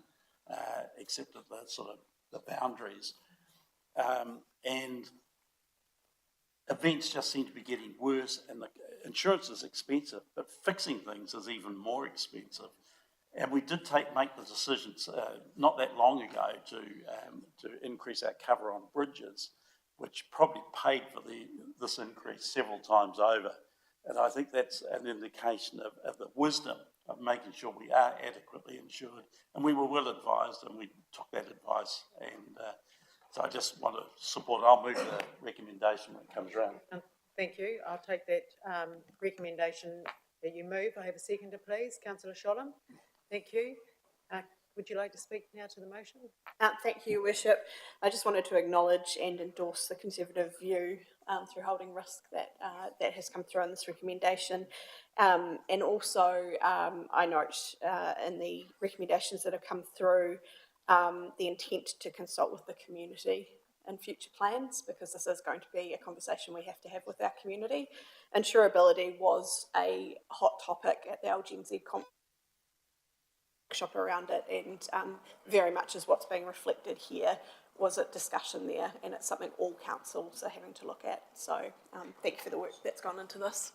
except at the sort of the boundaries. And events just seem to be getting worse, and the insurance is expensive, but fixing things is even more expensive. And we did make the decisions not that long ago to increase our cover on bridges, which probably paid for this increase several times over. And I think that's an indication of the wisdom of making sure we are adequately insured. And we were well advised, and we took that advice. And so I just want to support it. I'll move the recommendation when it comes around. Thank you. I'll take that recommendation that you move. I have a seconder, please. Councillor Sholem. Thank you. Would you like to speak now to the motion? Thank you, Your Worship. I just wanted to acknowledge and endorse the Conservative view through holding risk that has come through in this recommendation. And also, I note in the recommendations that have come through the intent to consult with the community in future plans, because this is going to be a conversation we have to have with our community. Insurability was a hot topic at the LGMZ workshop around it, and very much is what's being reflected here was a discussion there, and it's something all councils are having to look at. So thank you for the work that's gone into this.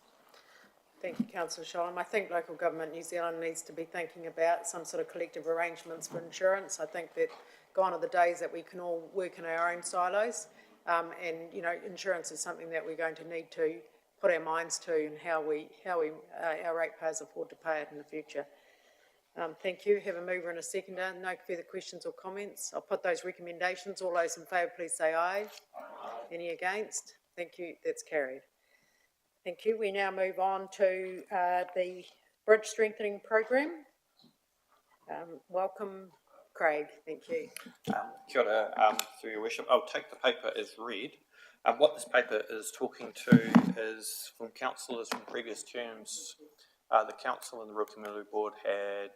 Thank you, Councillor Sholem. I think local government New Zealand needs to be thinking about some sort of collective arrangements for insurance. I think that gone are the days that we can all work in our own silos, and insurance is something that we're going to need to put our minds to, and how our ratepayers afford to pay it in the future. Thank you. Have a mover and a seconder. No further questions or comments. I'll put those recommendations. All those in favour, please say aye. Aye. Any against? Thank you. That's carried. Thank you. We now move on to the Bridge Strengthening Program. Welcome, Craig. Thank you. Kia ora, through Your Worship. I'll take the paper as read. What this paper is talking to is from councillors from previous terms. The council and the Rural Community Board had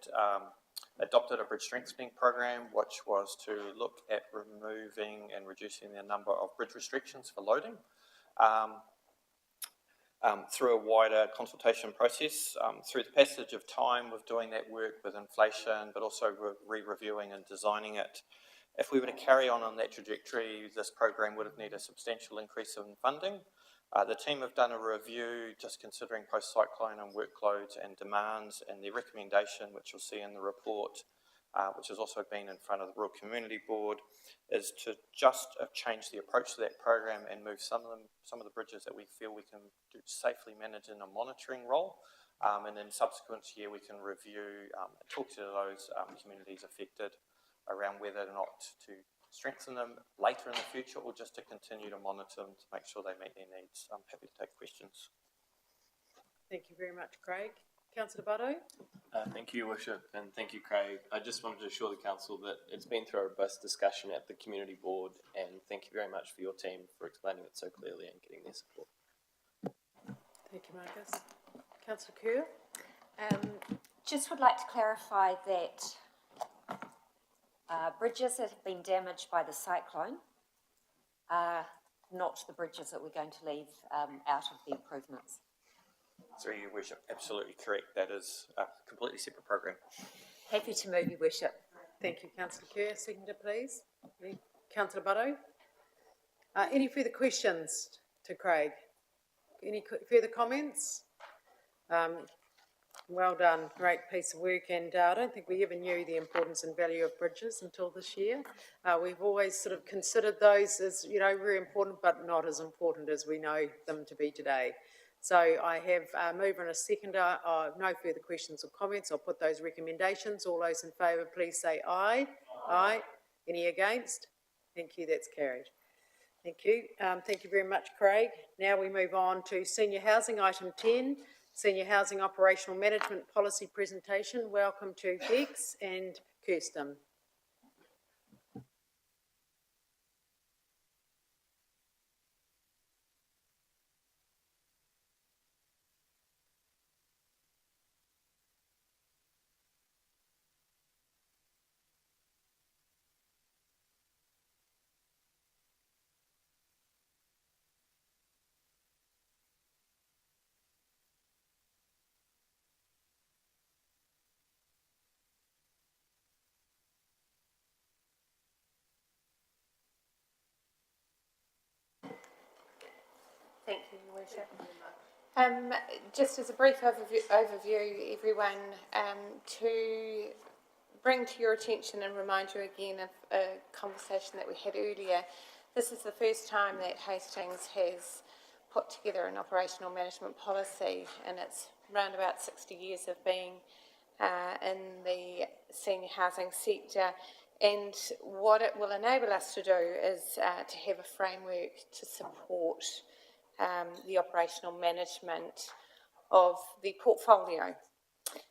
adopted a bridge strengthening program, which was to look at removing and reducing the number of bridge restrictions for loading. Through a wider consultation process, through the passage of time with doing that work with inflation, but also re-reviewing and designing it. If we were to carry on that trajectory, this program would have needed a substantial increase in funding. The team have done a review just considering post-cyclone and workloads and demands, and the recommendation, which you'll see in the report, which has also been in front of the Rural Community Board, is to just change the approach to that program and move some of the bridges that we feel we can safely manage in a monitoring role. And in subsequent year, we can review and talk to those communities affected around whether or not to strengthen them later in the future or just to continue to monitor them to make sure they meet their needs. I'm happy to take questions. Thank you very much, Craig. Councillor Butto? Thank you, Your Worship, and thank you, Craig. I just wanted to assure the council that it's been through a robust discussion at the community board, and thank you very much for your team for explaining it so clearly and getting their support. Thank you, Marcus. Councillor Kerr? Just would like to clarify that bridges that have been damaged by the cyclone are not the bridges that we're going to leave out of the improvements. Sorry, Your Worship, absolutely correct. That is a completely separate program. Happy to move, Your Worship. Thank you, Councillor Kerr. Seconder, please. Councillor Butto? Any further questions to Craig? Any further comments? Well done, great piece of work, and I don't think we ever knew the importance and value of bridges until this year. We've always sort of considered those as, you know, very important, but not as important as we know them to be today. So I have a mover and a seconder. No further questions or comments. I'll put those recommendations. All those in favour, please say aye. Aye. Any against? Thank you, that's carried. Thank you. Thank you very much, Craig. Now we move on to senior housing, item 10. Senior Housing Operational Management Policy Presentation. Welcome to Bex and Kirsten. Thank you, Your Worship. Just as a brief overview, everyone, to bring to your attention and remind you again of a conversation that we had earlier, this is the first time that Hastings has put together an operational management policy, and it's around about 60 years of being in the senior housing sector. And what it will enable us to do is to have a framework to support the operational management of the portfolio.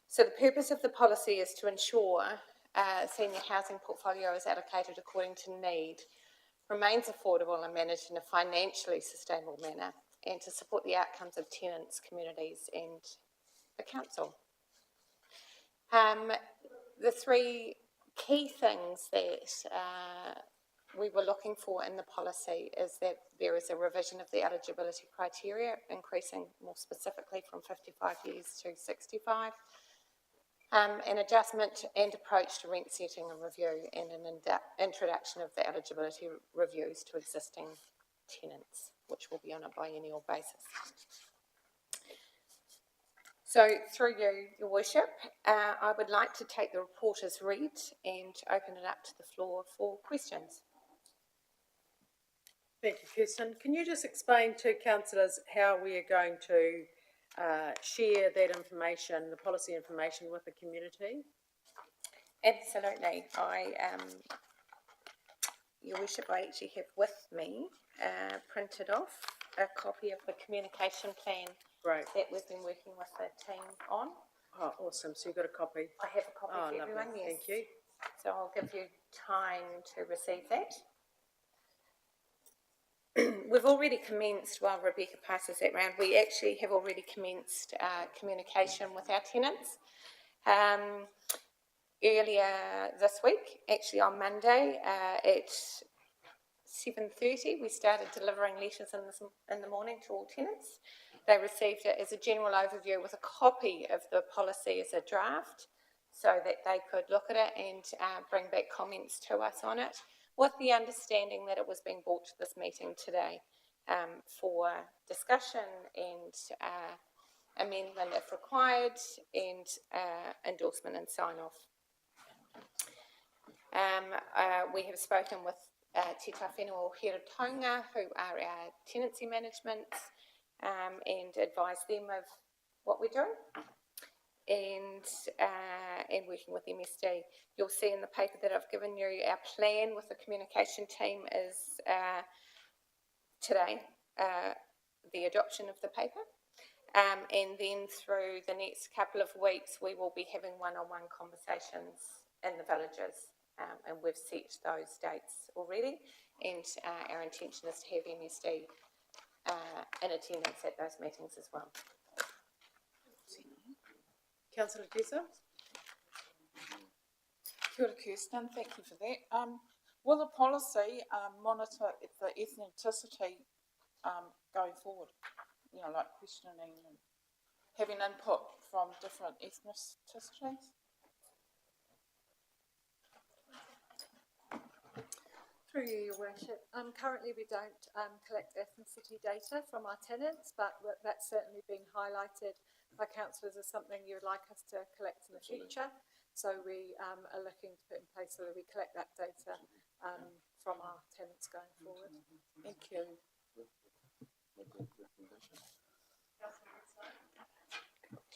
So the purpose of the policy is to ensure senior housing portfolio is allocated according to need, remains affordable and managed in a financially sustainable manner, and to support the outcomes of tenants, communities and the council. The three key things that we were looking for in the policy is that there is a revision of the eligibility criteria, increasing more specifically from 55 years to 65, an adjustment and approach to rent setting and review, and an introduction of the eligibility reviews to existing tenants, which will be on a biennial basis. So through you, Your Worship, I would like to take the report as read and open it up to the floor for questions. Thank you, Kirsten. Can you just explain to councillors how we are going to share that information, the policy information, with the community? Absolutely. Your Worship, I actually have with me printed off a copy of the communication plan that we've been working with the team on. Oh, awesome. So you've got a copy? I have a copy for everyone, yes. Thank you. So I'll give you time to receive that. We've already commenced, while Rebecca passes that round, we actually have already commenced communication with our tenants. earlier this week, actually on Monday, at 7:30, we started delivering letters in the morning to all tenants. They received it as a general overview with a copy of the policy as a draft, so that they could look at it and bring back comments to us on it, with the understanding that it was being brought to this meeting today for discussion and amendment if required, and endorsement and sign-off. We have spoken with Te Tawhenua Hiratonga, who are our tenancy management, and advised them of what we're doing, and working with MSD. You'll see in the paper that I've given you, our plan with the communication team is today, the adoption of the paper. And then through the next couple of weeks, we will be having one-on-one conversations in the villages, and we've set those dates already, and our intention is to have MSD in attendance at those meetings as well. Councillor Jessup? Kia ora, Kirsten, thank you for that. Will the policy monitor the ethnicity going forward? You know, like questioning and having input from different ethnicities? Through you, Your Worship. Currently we don't collect ethnicity data from our tenants, but that's certainly been highlighted by councillors as something you would like us to collect in the future. So we are looking to put in place so that we collect that data from our tenants going forward. Thank you.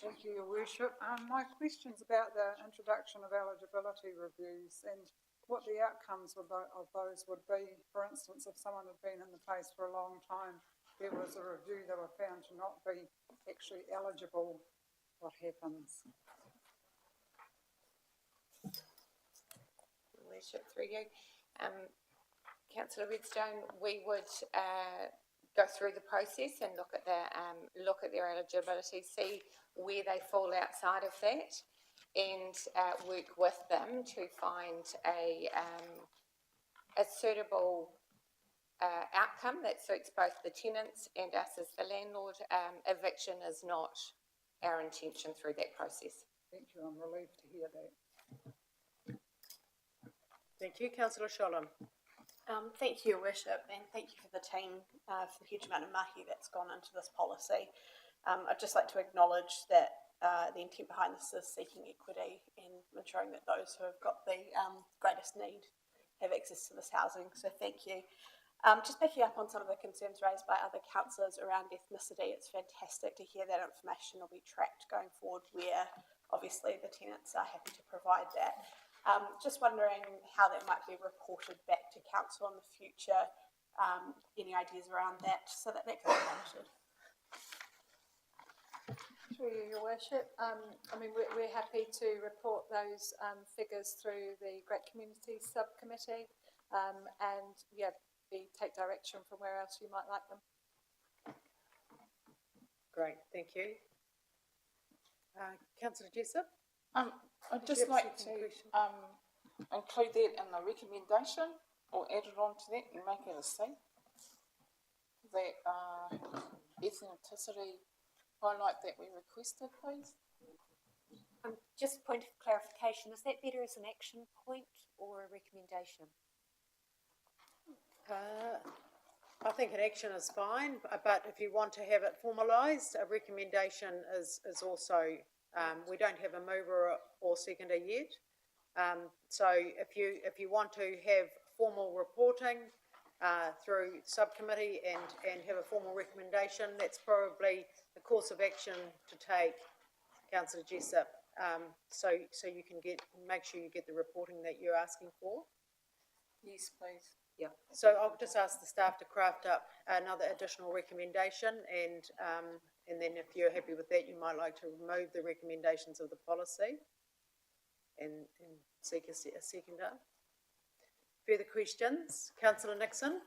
Thank you, Your Worship. My question's about the introduction of eligibility reviews and what the outcomes of those would be. For instance, if someone had been in the place for a long time, there was a review, they were found to not be actually eligible, what happens? Worship, through you. Councillor Redstone, we would go through the process and look at their eligibility, see where they fall outside of that, and work with them to find a suitable outcome that suits both the tenants and us as the landlord. Eviction is not our intention through that process. Thank you, I'm relieved to hear that. Thank you. Councillor Sholem? Thank you, Your Worship, and thank you for the team for the huge amount of mahi that's gone into this policy. I'd just like to acknowledge that the intent behind this is seeking equity and ensuring that those who have got the greatest need have access to this housing, so thank you. Just picking up on some of the concerns raised by other councillors around ethnicity, it's fantastic to hear that information will be tracked going forward, where obviously the tenants are happy to provide that. Just wondering how that might be reported back to council in the future, any ideas around that, so that that can be monitored. Through you, Your Worship. I mean, we're happy to report those figures through the Great Community Subcommittee, and yeah, take direction from where else you might like them. Great, thank you. Councillor Jessup? I'd just like to include that in the recommendation, or add it on to that and make it a C. That ethnicity highlight that we requested, please. Just a point of clarification, is that better as an action point or a recommendation? I think an action is fine, but if you want to have it formalised, a recommendation is also, we don't have a mover or seconder yet. So if you want to have formal reporting through subcommittee and have a formal recommendation, that's probably the course of action to take, Councillor Jessup. So you can make sure you get the reporting that you're asking for. Yes, please. Yeah. So I'll just ask the staff to craft up another additional recommendation, and then if you're happy with that, you might like to remove the recommendations of the policy and seek a seconder. Further questions? Councillor Nixon?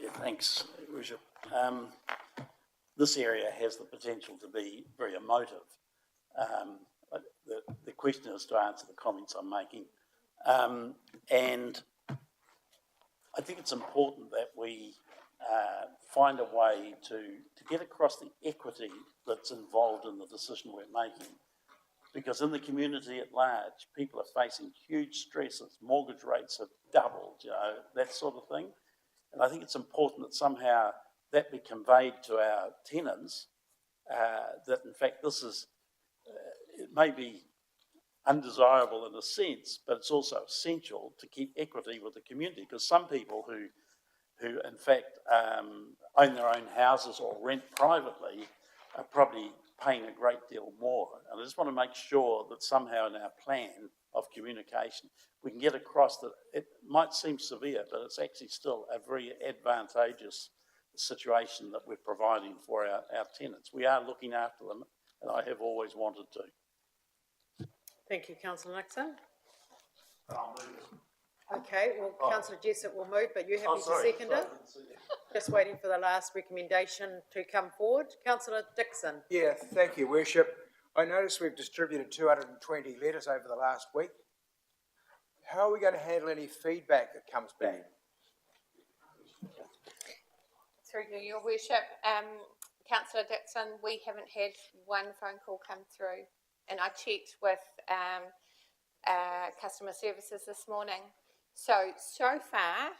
Yeah, thanks, Your Worship. This area has the potential to be very emotive. the question is to answer the comments I'm making. And I think it's important that we find a way to get across the equity that's involved in the decision we're making. Because in the community at large, people are facing huge stresses. Mortgage rates have doubled, that sort of thing. And I think it's important that somehow that be conveyed to our tenants, that in fact this is, it may be undesirable in a sense, but it's also essential to keep equity with the community, because some people who in fact own their own houses or rent privately are probably paying a great deal more. And I just want to make sure that somehow in our plan of communication we can get across that it might seem severe, but it's actually still a very advantageous situation that we're providing for our tenants. We are looking after them, and I have always wanted to. Thank you, Councillor Nixon. Okay, well, Councillor Jessup will move, but you happy to second it? Just waiting for the last recommendation to come forward. Councillor Dixon. Yeah, thank you, Worship. I notice we've distributed 220 letters over the last week. How are we going to handle any feedback that comes back? Through you, Your Worship. Councillor Dixon, we haven't had one phone call come through, and I checked with customer services this morning. So far,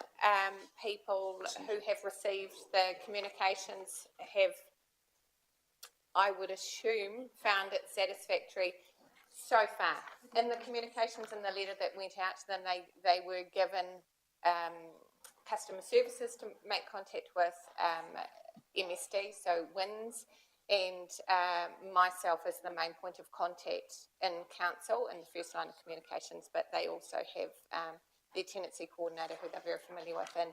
people who have received the communications have, I would assume, found it satisfactory so far. In the communications in the letter that went out to them, they were given customer services to make contact with MSD, so WINS, and myself as the main point of contact in council in the first line of communications, but they also have their tenancy coordinator who they're very familiar with. And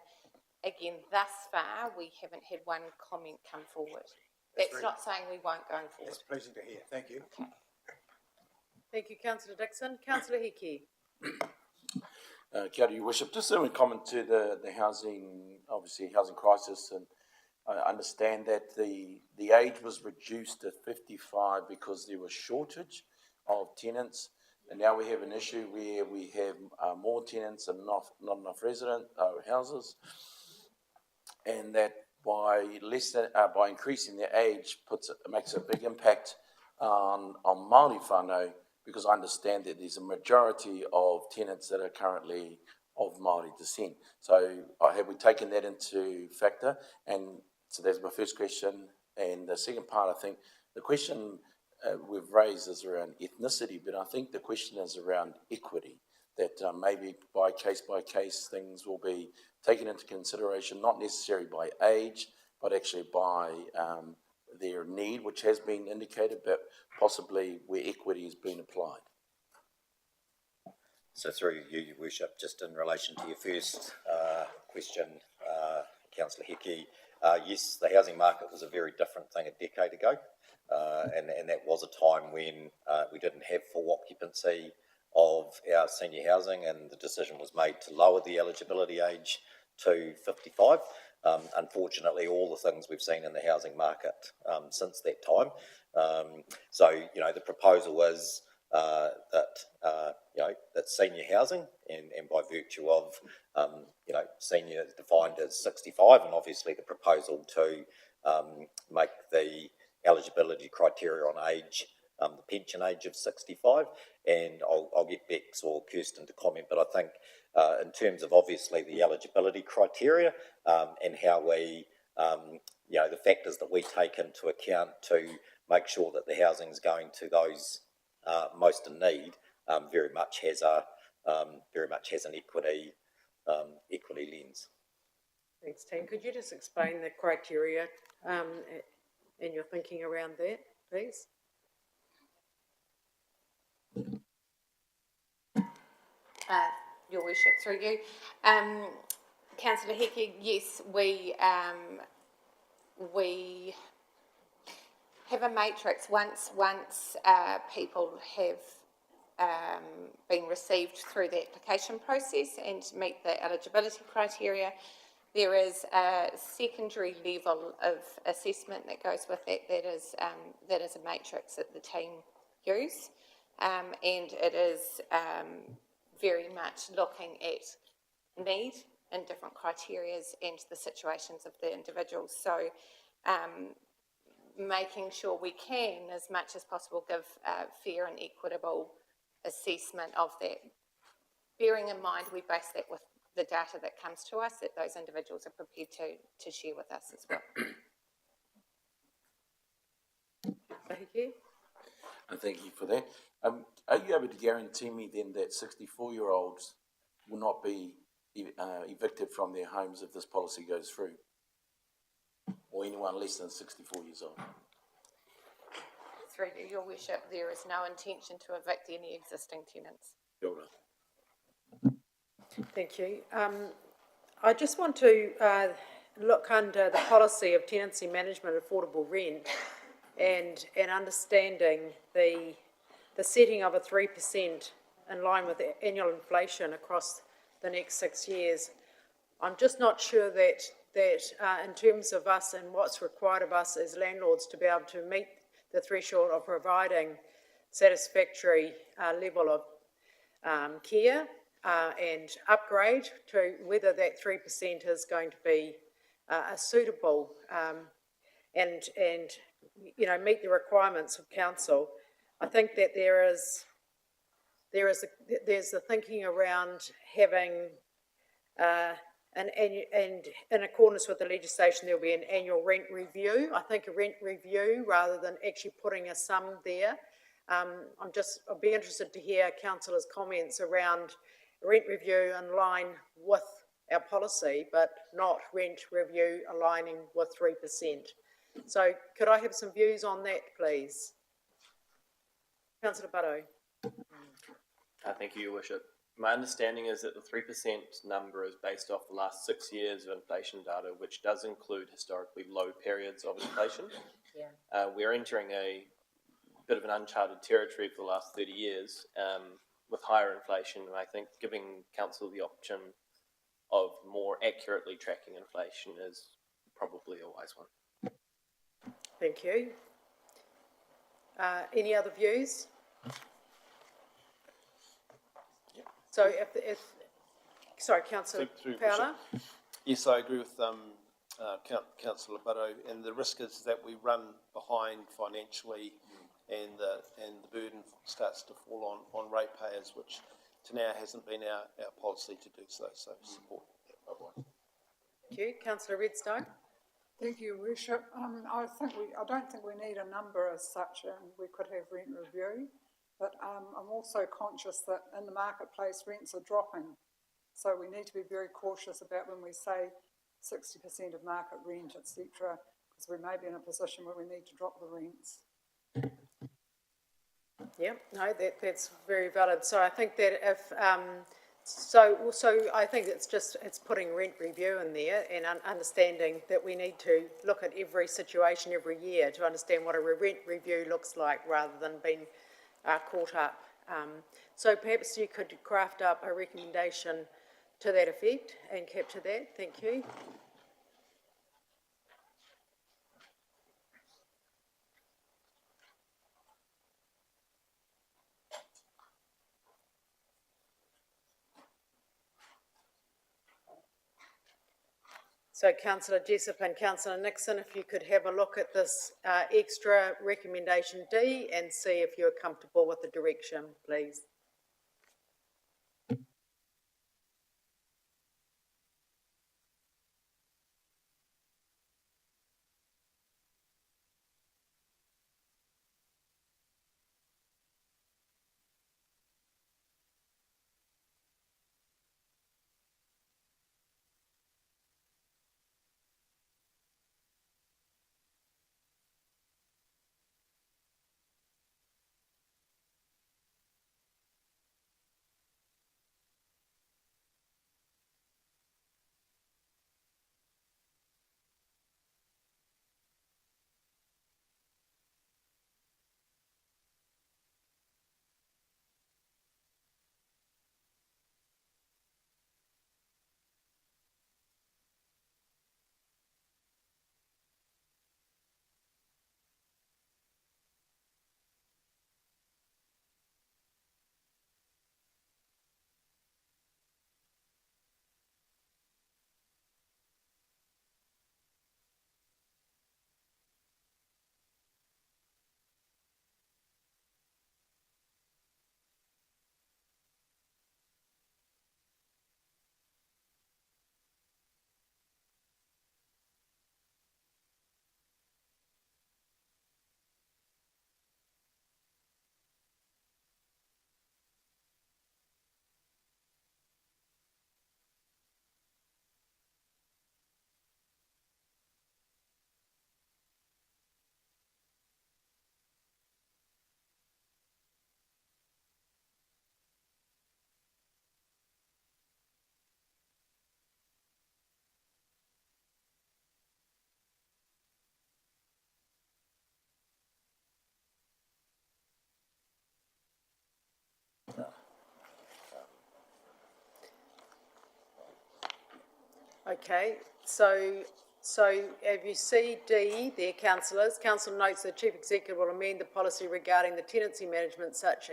again, thus far, we haven't had one comment come forward. That's not saying we won't going forward. That's pleasing to hear. Thank you. Okay. Thank you, Councillor Dixon. Councillor Hickey. Kia ora, Your Worship. Just a comment to the housing, obviously housing crisis, and I understand that the age was reduced to 55 because there was shortage of tenants, and now we have an issue where we have more tenants and not enough resident houses, and that by increasing their age makes a big impact on Māori whānau, because I understand that there's a majority of tenants that are currently of Māori descent. So have we taken that into factor? And so that's my first question. And the second part, I think the question we've raised is around ethnicity, but I think the question is around equity, that maybe by case things will be taken into consideration, not necessarily by age, but actually by their need, which has been indicated, but possibly where equity has been applied. So through you, Your Worship, just in relation to your first question, Councillor Hickey, yes, the housing market was a very different thing a decade ago, and that was a time when we didn't have full occupancy of our senior housing, and the decision was made to lower the eligibility age to 55. Unfortunately, all the things we've seen in the housing market since that time. So, the proposal is that senior housing, and by virtue of, senior defined as 65, and obviously the proposal to make the eligibility criteria on age, the pension age of 65, and I'll get Bex or Kirsten to comment, but I think in terms of obviously the eligibility criteria and how we, the factors that we take into account to make sure that the housing is going to those most in need, very much has an equity lens. Thanks, team. Could you just explain the criteria and your thinking around that, please? Your Worship, through you. Councillor Hickey, yes, we have a matrix. Once people have been received through the application process and meet the eligibility criteria, there is a secondary level of assessment that goes with that. That is a matrix that the team use. and it is very much looking at need and different criterias and the situations of the individuals. So making sure we can, as much as possible, give a fair and equitable assessment of that. Bearing in mind, we base that with the data that comes to us that those individuals are prepared to share with us as well. Thank you. And thank you for that. Are you able to guarantee me then that 64-year-olds will not be evicted from their homes if this policy goes through? Or anyone less than 64 years old? Through your worship, there is no intention to evict any existing tenants. Thank you. I just want to look under the policy of tenancy management, affordable rent, and understanding the setting of a 3% in line with the annual inflation across the next 6 years. I'm just not sure that in terms of us and what's required of us as landlords to be able to meet the threshold of providing satisfactory level of care and upgrade, to whether that 3% is going to be suitable and meet the requirements of council. I think that there's the thinking around having and in accordance with the legislation, there'll be an annual rent review. I think a rent review rather than actually putting a sum there. I'll be interested to hear councillors' comments around rent review in line with our policy, but not rent review aligning with 3%. So could I have some views on that, please? Councillor Butto. Thank you, Your Worship. My understanding is that the 3% number is based off the last 6 years of inflation data, which does include historically low periods of inflation. Yeah. We're entering a bit of an uncharted territory for the last 30 years with higher inflation, and I think giving council the option of more accurately tracking inflation is probably a wise one. Thank you. Any other views? So sorry, Councillor Fowler. Yes, I agree with Councillor Butto, and the risk is that we run behind financially and the burden starts to fall on ratepayers, which to now hasn't been our policy to do so, so support that otherwise. Thank you. Councillor Redstone. Thank you, Worship. I don't think we need a number as such, and we could have rent review. But I'm also conscious that in the marketplace rents are dropping. So we need to be very cautious about when we say 60% of market rent, etc., because we may be in a position where we need to drop the rents. Yeah, no, that's very valid. So I think that if, so I think it's putting rent review in there and understanding that we need to look at every situation every year to understand what a rent review looks like rather than being caught up. So perhaps you could craft up a recommendation to that effect and capture that. Thank you. So Councillor Jessup and Councillor Nixon, if you could have a look at this extra recommendation D and see if you're comfortable with the direction, please. Okay, so have you see D there, councillors? Council notes the Chief Executive will amend the policy regarding the tenancy management such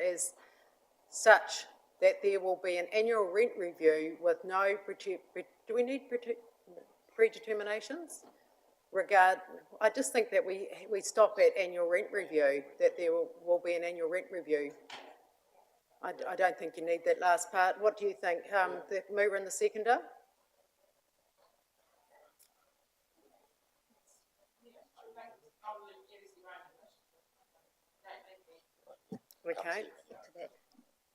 that there will be an annual rent review with no, do we need predeterminations? I just think that we stop at annual rent review, that there will be an annual rent review. I don't think you need that last part. What do you think, the mover and the seconder? Okay.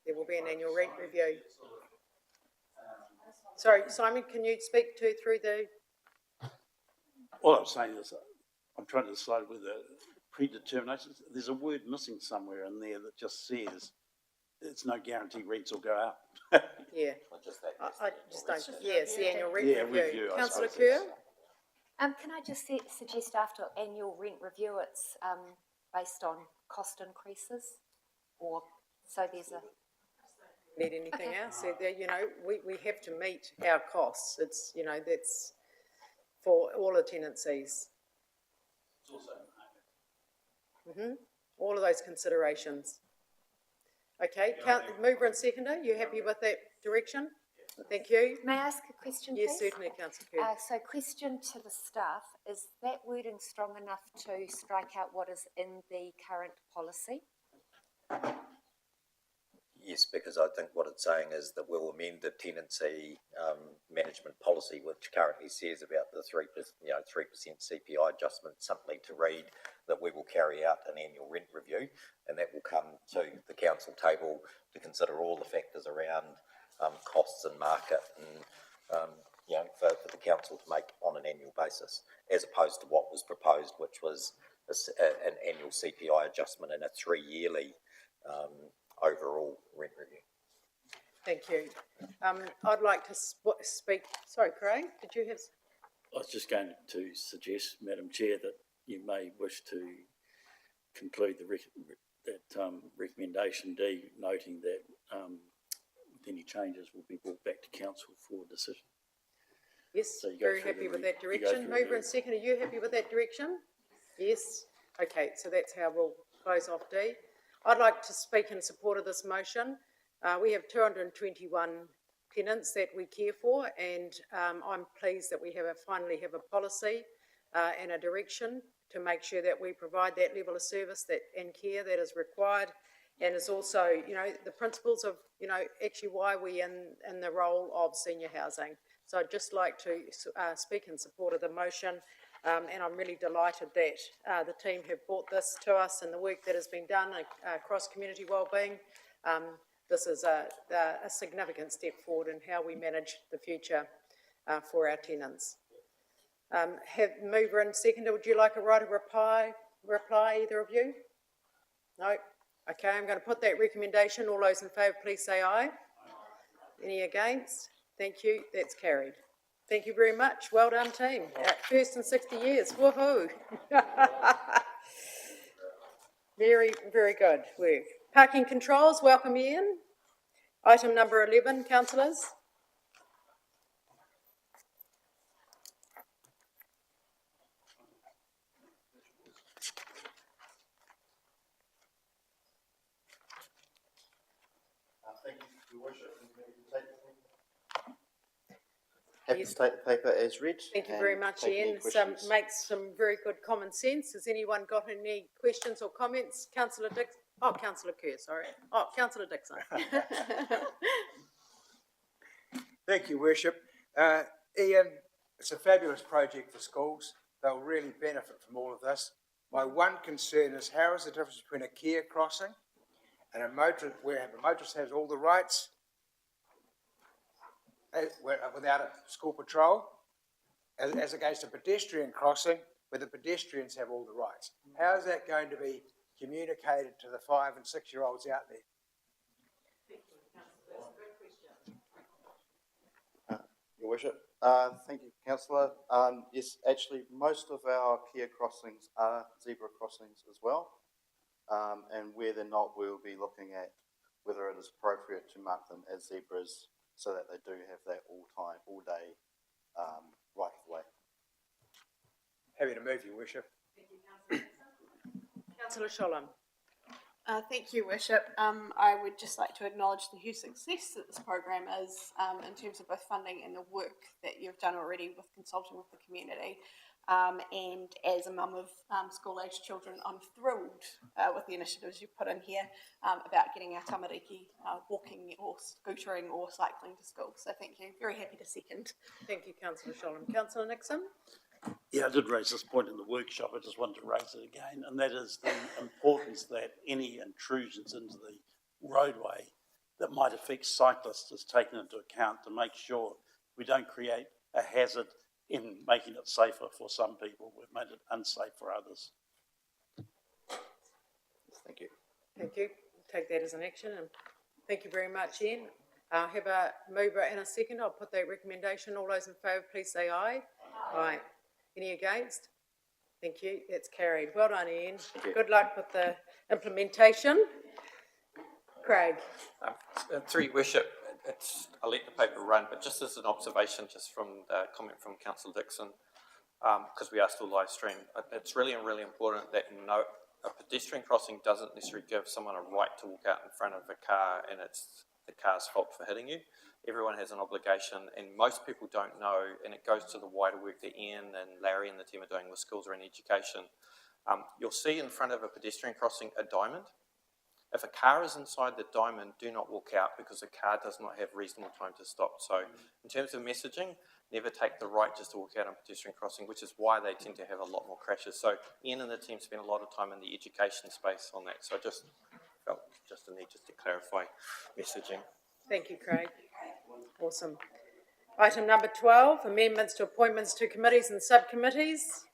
There will be an annual rent review. Sorry, Simon, can you speak through the... All I'm saying is I'm trying to decide whether predetermination, there's a word missing somewhere in there that just says it's no guarantee rents will go up. Yeah, I just don't, yes, the annual rent Yeah, review. review, I Councillor suppose Kerr? Can I just suggest after annual rent review, it's based on cost increases? Or, so there's a... Need anything else? You know, we have to meet our costs. It's, you know, that's for all the tenancies. All of those considerations. Okay, mover and seconder, you happy with that direction? Thank you. May I ask a question, Yes, please? certainly, Councillor Kerr. So question to the staff, is that wording strong enough to strike out what is in the current policy? Yes, because I think what it's saying is that we'll amend the tenancy management policy, which currently says about the 3% CPI adjustment, simply to read that we will carry out an annual rent review, and that will come to the council table to consider all the factors around costs and market, and for the council to make on an annual basis, as opposed to what was proposed, which was an annual CPI adjustment and a 3-yearly overall rent review. Thank you. I'd like to speak. Sorry, Craig, did you have? I was just going to suggest, Madam Chair, that you may wish to conclude that recommendation D, noting that any changes will be brought back to council for decision. Yes, So you go very through happy the with re- that you go direction. through Mover the- and second, are you happy with that direction? Yes. Okay, so that's how we'll close off D. I'd like to speak in support of this motion. We have 221 tenants that we care for, and I'm pleased that we finally have a policy and a direction to make sure that we provide that level of service and care that is required, and is also, the principles of, actually why we're in the role of senior housing. So I'd just like to speak in support of the motion, and I'm really delighted that the team have brought this to us and the work that has been done across community wellbeing. This is a significant step forward in how we manage the future for our tenants. Mover and seconder, would you like a right of reply, either of you? No? Okay, I'm going to put that recommendation. All those in favour, please say aye. Any against? Thank you. That's carried. Thank you very much. Well done, team. First in 60 years. Woohoo! Very, very good work. Parking controls, welcome Ian. Item number 11, councillors. Thank you, Your Worship. Happy to take the paper as read. Thank you very much, take any Ian. questions. Makes some very good common sense. Has anyone got any questions or comments? Councillor Dixon. Oh, Councillor Kerr, sorry. Oh, Councillor Dixon. Thank you, Worship. Ian, it's a fabulous project for schools. They'll really benefit from all of this. My one concern is how is the difference between a care crossing and a motorist, where a motorist has all the rights without a school patrol, as against a pedestrian crossing where the pedestrians have all the rights. How is that going to be communicated to the 5 and 6 year olds out there? Your Worship. Thank you, Councillor. Yes, actually, most of our care crossings are zebra crossings as well. And where they're not, we'll be looking at whether it is appropriate to mark them as zebras so that they do have that all day right of way. Happy to move, Your Worship. Councillor Sholem. Thank you, Worship. I would just like to acknowledge the huge success that this program is in terms of both funding and the work that you've done already with consulting with the community. And as a mum of school-aged children, I'm thrilled with the initiatives you've put in here about getting our tamariki walking or scootering or cycling to school. So thank you. Very happy to second. Thank you, Councillor Sholem. Councillor Nixon. Yeah, I did raise this point in the workshop. I just wanted to raise it again, and that is the importance that any intrusions into the roadway that might affect cyclists is taken into account to make sure we don't create a hazard in making it safer for some people. We've made it unsafe for others. Thank you. Thank you. Take that as an action, and thank you very much, Ian. I'll have a mover and a second. I'll put that recommendation. All those in favour, please say aye. Aye. Any against? Thank you. That's carried. Well done, Ian. Good luck with the implementation. Craig. Through your worship, I'll let the paper run, but just as an observation, just from the comment from Councillor Dixon, because we are still live streamed, it's really, really important that a pedestrian crossing doesn't necessarily give someone a right to walk out in front of a car and it's the car's fault for hitting you. Everyone has an obligation, and most people don't know, and it goes to the wider work that Ian and Larry and the team are doing with schools around education. You'll see in front of a pedestrian crossing a diamond. If a car is inside the diamond, do not walk out because the car does not have reasonable time to stop. So in terms of messaging, never take the right just to walk out on pedestrian crossing, which is why they tend to have a lot more crashes. So Ian and the team spent a lot of time in the education space on that. So I just felt just a need just to clarify messaging. Thank you, Craig. Awesome. Item number 12, amendments to appointments to committees and subcommittees.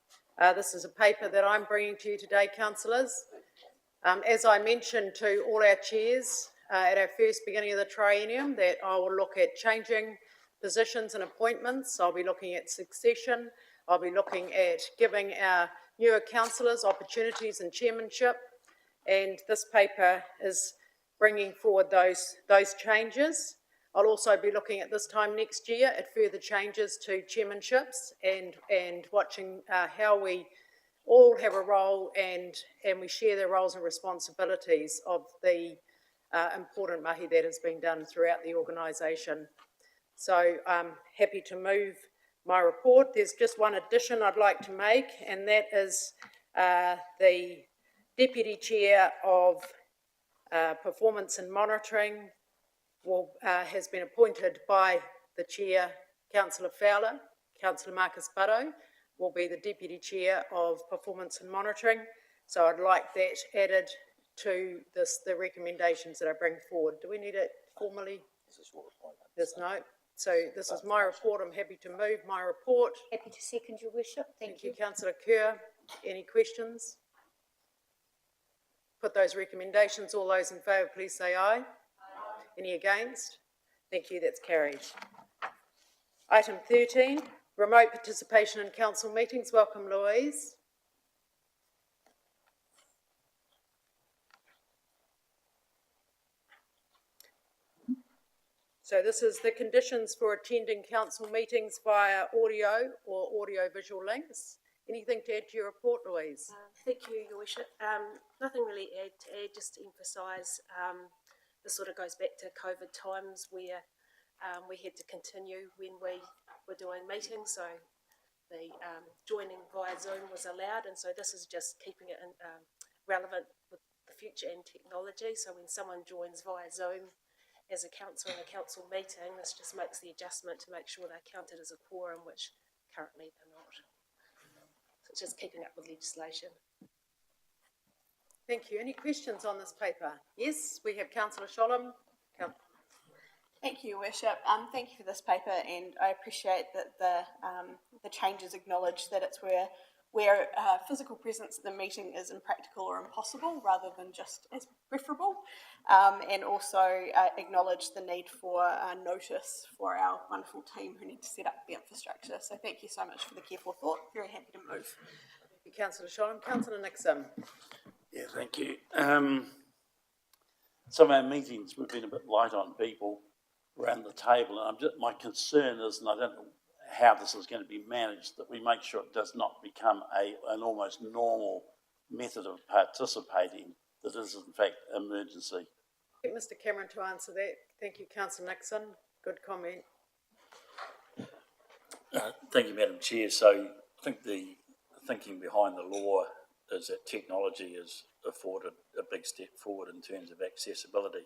This is a paper that I'm bringing to you today, councillors. As I mentioned to all our chairs at our first beginning of the triennium, that I will look at changing positions and appointments. I'll be looking at succession. I'll be looking at giving our newer councillors opportunities in chairmanship. And this paper is bringing forward those changes. I'll also be looking at this time next year at further changes to chairmanships and watching how we all have a role and we share the roles and responsibilities of the important mahi that has been done throughout the organisation. So I'm happy to move my report. There's just one addition I'd like to make, and that is the Deputy Chair of Performance and Monitoring has been appointed by the Chair, Councillor Fowler. Councillor Marcus Barrow will be the Deputy Chair of Performance and Monitoring. So I'd like that added to the recommendations that I bring forward. Do we need it formally? There's no. So this is my report. I'm happy to move my report. Happy to second, Your Worship. Thank you, Councillor Kerr. Any questions? Put those recommendations. All those in favour, please say aye. Any against? Thank you, that's carried. Item 13, remote participation in council meetings. Welcome, Louise. So this is the conditions for attending council meetings via audio or audio-visual links. Anything to add to your report, Louise? Thank you, Your Worship. Nothing really to add, just to emphasise this sort of goes back to COVID times where we had to continue when we were doing meetings, so the joining via Zoom was allowed, and so this is just keeping it relevant with the future and technology. So when someone joins via Zoom as a council in a council meeting, this just makes the adjustment to make sure they're counted as a quorum, which currently they're not. So it's just keeping up with legislation. Thank you. Any questions on this paper? Yes, we have Councillor Sholem. Thank you, Your Worship. Thank you for this paper, and I appreciate that the changes acknowledge that it's where physical presence at the meeting is impractical or impossible rather than just as preferable, and also acknowledge the need for notice for our wonderful team who need to set up the infrastructure. So thank you so much for the careful thought. Very happy to move. Thank you, Councillor Sholem. Councillor Nixon. Yeah, thank you. Some of our meetings, we've been a bit light on people around the table, and my concern is, and I don't know how this is going to be managed, that we make sure it does not become an almost normal method of participating that is in fact emergency. Get Mr Cameron to answer that. Thank you, Councillor Nixon. Good comment. Thank you, Madam Chair. So I think the thinking behind the law is that technology has afforded a big step forward in terms of accessibility.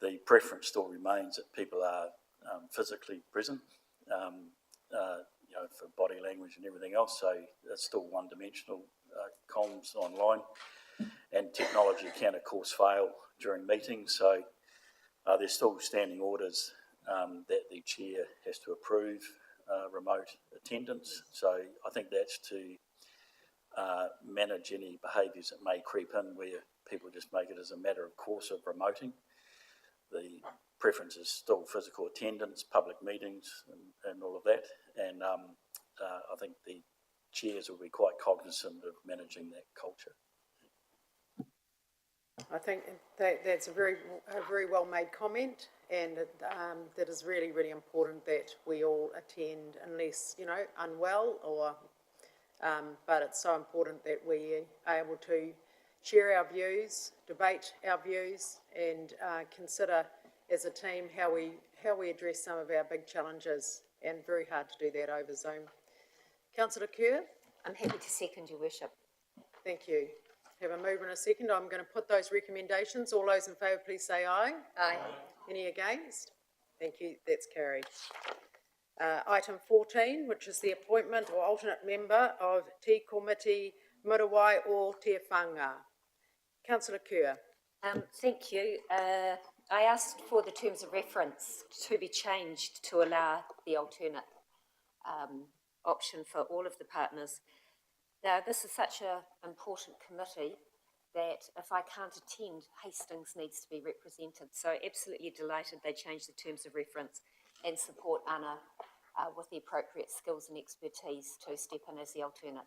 The preference still remains that people are physically present, for body language and everything else. So it's still one-dimensional comms online, and technology can, of course, fail during meetings. So there's still standing orders that the chair has to approve remote attendance. So I think that's to manage any behaviours that may creep in where people just make it as a matter of course of remoting. The preference is still physical attendance, public meetings and all of that. And I think the chairs will be quite cognizant of managing that culture. I think that's a very well made comment, and that is really, really important that we all attend unless, unwell or, but it's so important that we are able to share our views, debate our views, and consider as a team how we address some of our big challenges, and very hard to do that over Zoom. Councillor Kerr? I'm happy to second, Your Worship. Thank you. Have a mover and a second. I'm going to put those recommendations. All those in favour, please say aye. Aye. Any against? Thank you. That's carried. Item 14, which is the appointment or alternate member of Te Komiti Murawai o Te Whanga. Councillor Kerr. Thank you. I asked for the terms of reference to be changed to allow the alternate option for all of the partners. Now, this is such an important committee that if I can't attend, Hastings needs to be represented. So absolutely delighted they changed the terms of reference and support Anna with the appropriate skills and expertise to step in as the alternate.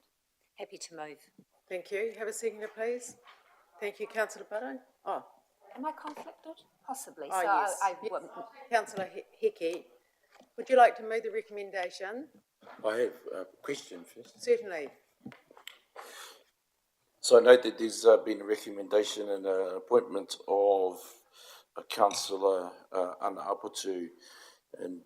Happy to move. Thank you. Have a seconder, please. Thank you, Councillor Barrow. Oh. Am I conflicted? Possibly. Oh, so yes. Yes. Councillor Hickey, would you like to move the recommendation? I have a question first. Certainly. So I note that there's been a recommendation and an appointment of a councillor, Anna Aputu, in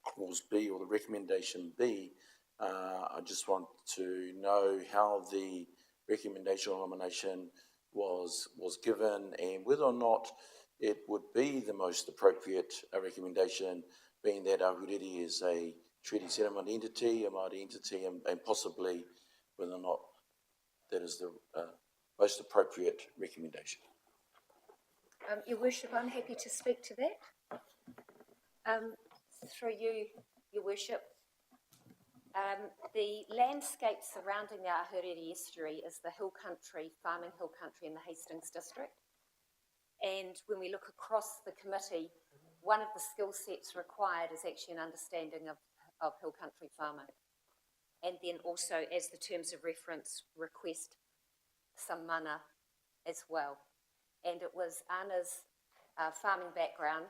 clause B, or the recommendation B. I just want to know how the recommendation or nomination was given, and whether or not it would be the most appropriate recommendation, being that Ahuriri is a treaty settlement entity, a Māori entity, and possibly whether or not that is the most appropriate recommendation. Your Worship, I'm happy to speak to that. Through you, Your Worship. The landscape surrounding the Ahuriri estuary is the hill country, farming hill country in the Hastings district. And when we look across the committee, one of the skill sets required is actually an understanding of hill country farming. And then also, as the terms of reference, request some mana as well. And it was Anna's farming background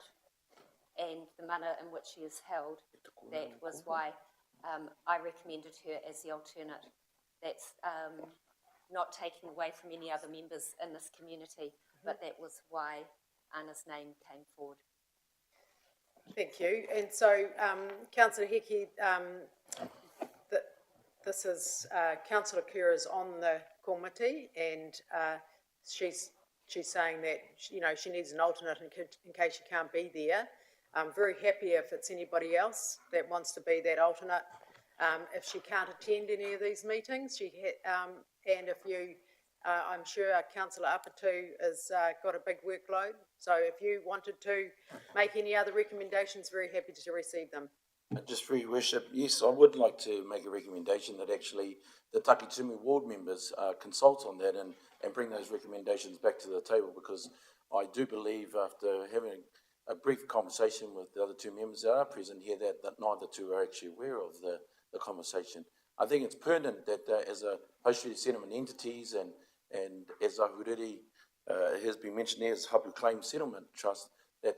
and the mana in which she is held that was why I recommended her as the alternate. That's not taking away from any other members in this community, but that was why Anna's name came forward. Thank you. And so, Councillor Hickey, this is Councillor Kerr is on the committee, and she's saying that she needs an alternate in case she can't be there. I'm very happy if it's anybody else that wants to be that alternate. If she can't attend any of these meetings, and if you, I'm sure Councillor Aputu has got a big workload. So if you wanted to make any other recommendations, very happy to receive them. Just for your worship, yes, I would like to make a recommendation that actually the Takitimu ward members consult on that and bring those recommendations back to the table, because I do believe, after having a brief conversation with the other two members that are present here, that neither two are actually aware of the conversation. I think it's pertinent that as a post-treaty settlement entities and as Ahuriri has been mentioned there as Hapu Claim Settlement Trust, that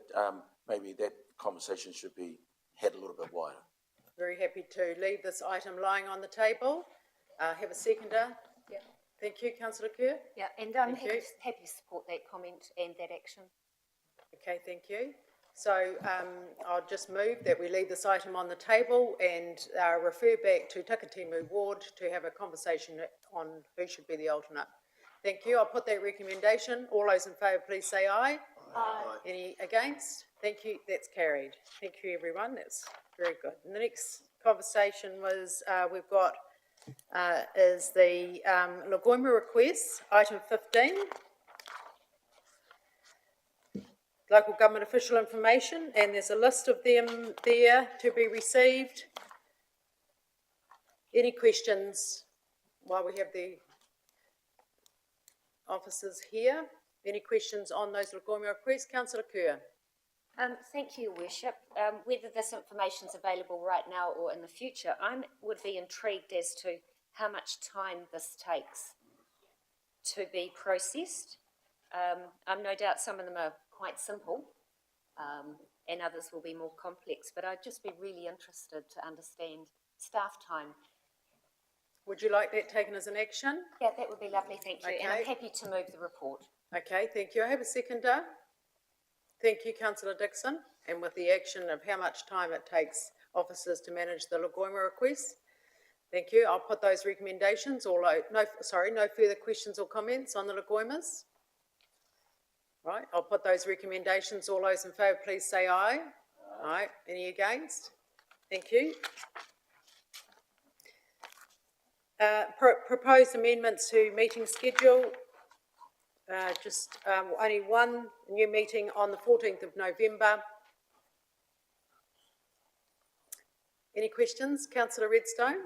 maybe that conversation should be had a little bit wider. Very happy to leave this item lying on the table. Have a seconder. Yeah. Thank you, councillor Kerr. Yeah, and I'm Thank you. happy to support that comment and that action. Okay, thank you. So I'll just move that we leave this item on the table and refer back to Takatimu Ward to have a conversation on who should be the alternate. Thank you. I'll put that recommendation. All those in favour, please say aye. Aye. Any against? Thank you. That's carried. Thank you, everyone. That's very good. And the next conversation was we've got is the Lagoima request, item 15. Local government official information, and there's a list of them there to be received. Any questions while we have the officers here? Any questions on those Lagoima requests? Councillor Kerr. Thank you, Your Worship. Whether this information is available right now or in the future, I would be intrigued as to how much time this takes to be processed. I'm no doubt some of them are quite simple, and others will be more complex, but I'd just be really interested to understand staff time. Would you like that taken as an action? Yeah, that would be lovely, thank you, and I'm Okay. happy to move the report. Okay, thank you. I have a seconder. Thank you, councillor Dixon. And with the action of how much time it takes officers to manage the Lagoima requests. Thank you. I'll put those recommendations. No further questions or comments on the Lagoimas. Right, I'll put those recommendations. All those in favour, please say aye. Aye. Any against? Thank you. Proposed amendments to meeting schedule. Only one new meeting on the 14th of November. Any questions? Councillor Redstone.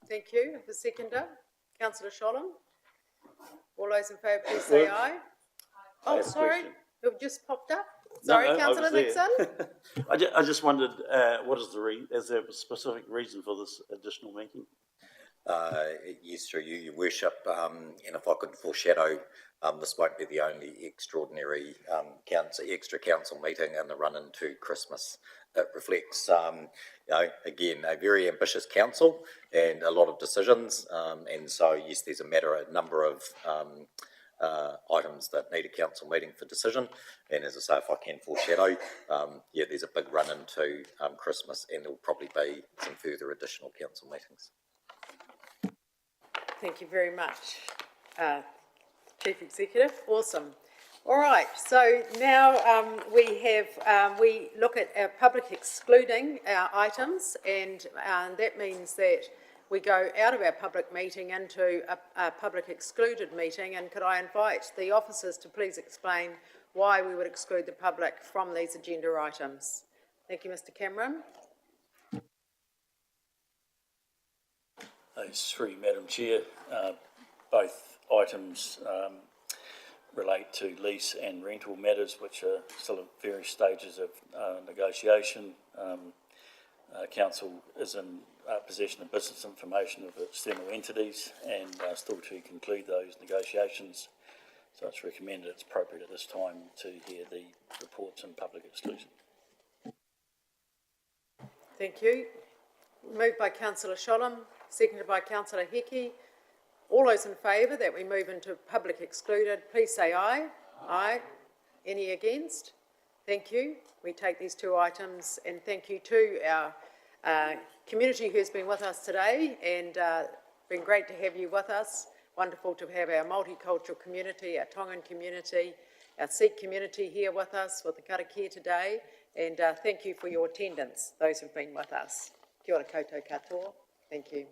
Thank you. The seconder. Councillor Sholem. All those in favour, please say aye. Oh, sorry, it just popped up. Sorry, No, councillor Nixon. I just wondered, what is is there a specific reason for this additional meeting? Yes, through you, Your Worship, and if I could foreshadow, this won't be the only extraordinary extra council meeting in the run into Christmas. It reflects, again, a very ambitious council and a lot of decisions, and so yes, there's a number of items that need a council meeting for decision, and as I say, if I can foreshadow, there's a big run into Christmas, and there'll probably be some further additional council meetings. Thank you very much, Chief Executive. Awesome. All right, so now we look at our public excluding our items, and that means that we go out of our public meeting into a public excluded meeting. And could I invite the officers to please explain why we would exclude the public from these agenda items? Thank you, Mr. Cameron. Through you, Madam Chair, both items relate to lease and rental matters, which are still at various stages of negotiation. Council is in possession of business information of external entities and still to conclude those negotiations. So it's recommended it's appropriate at this time to hear the reports in public exclusion. Thank you. Moved by Councillor Sholem, seconded by Councillor Hickey. All those in favour that we move into public excluded, please say aye. Aye. Any against? Thank you. We take these two items, and thank you to our community who's been with us today, and been great to have you with us. Wonderful to have our multicultural community, our Tongan community, our Sikh community here with us with the karakia today, and thank you for your attendance, those who've been with us. Kia ora koutou katoa. Thank you.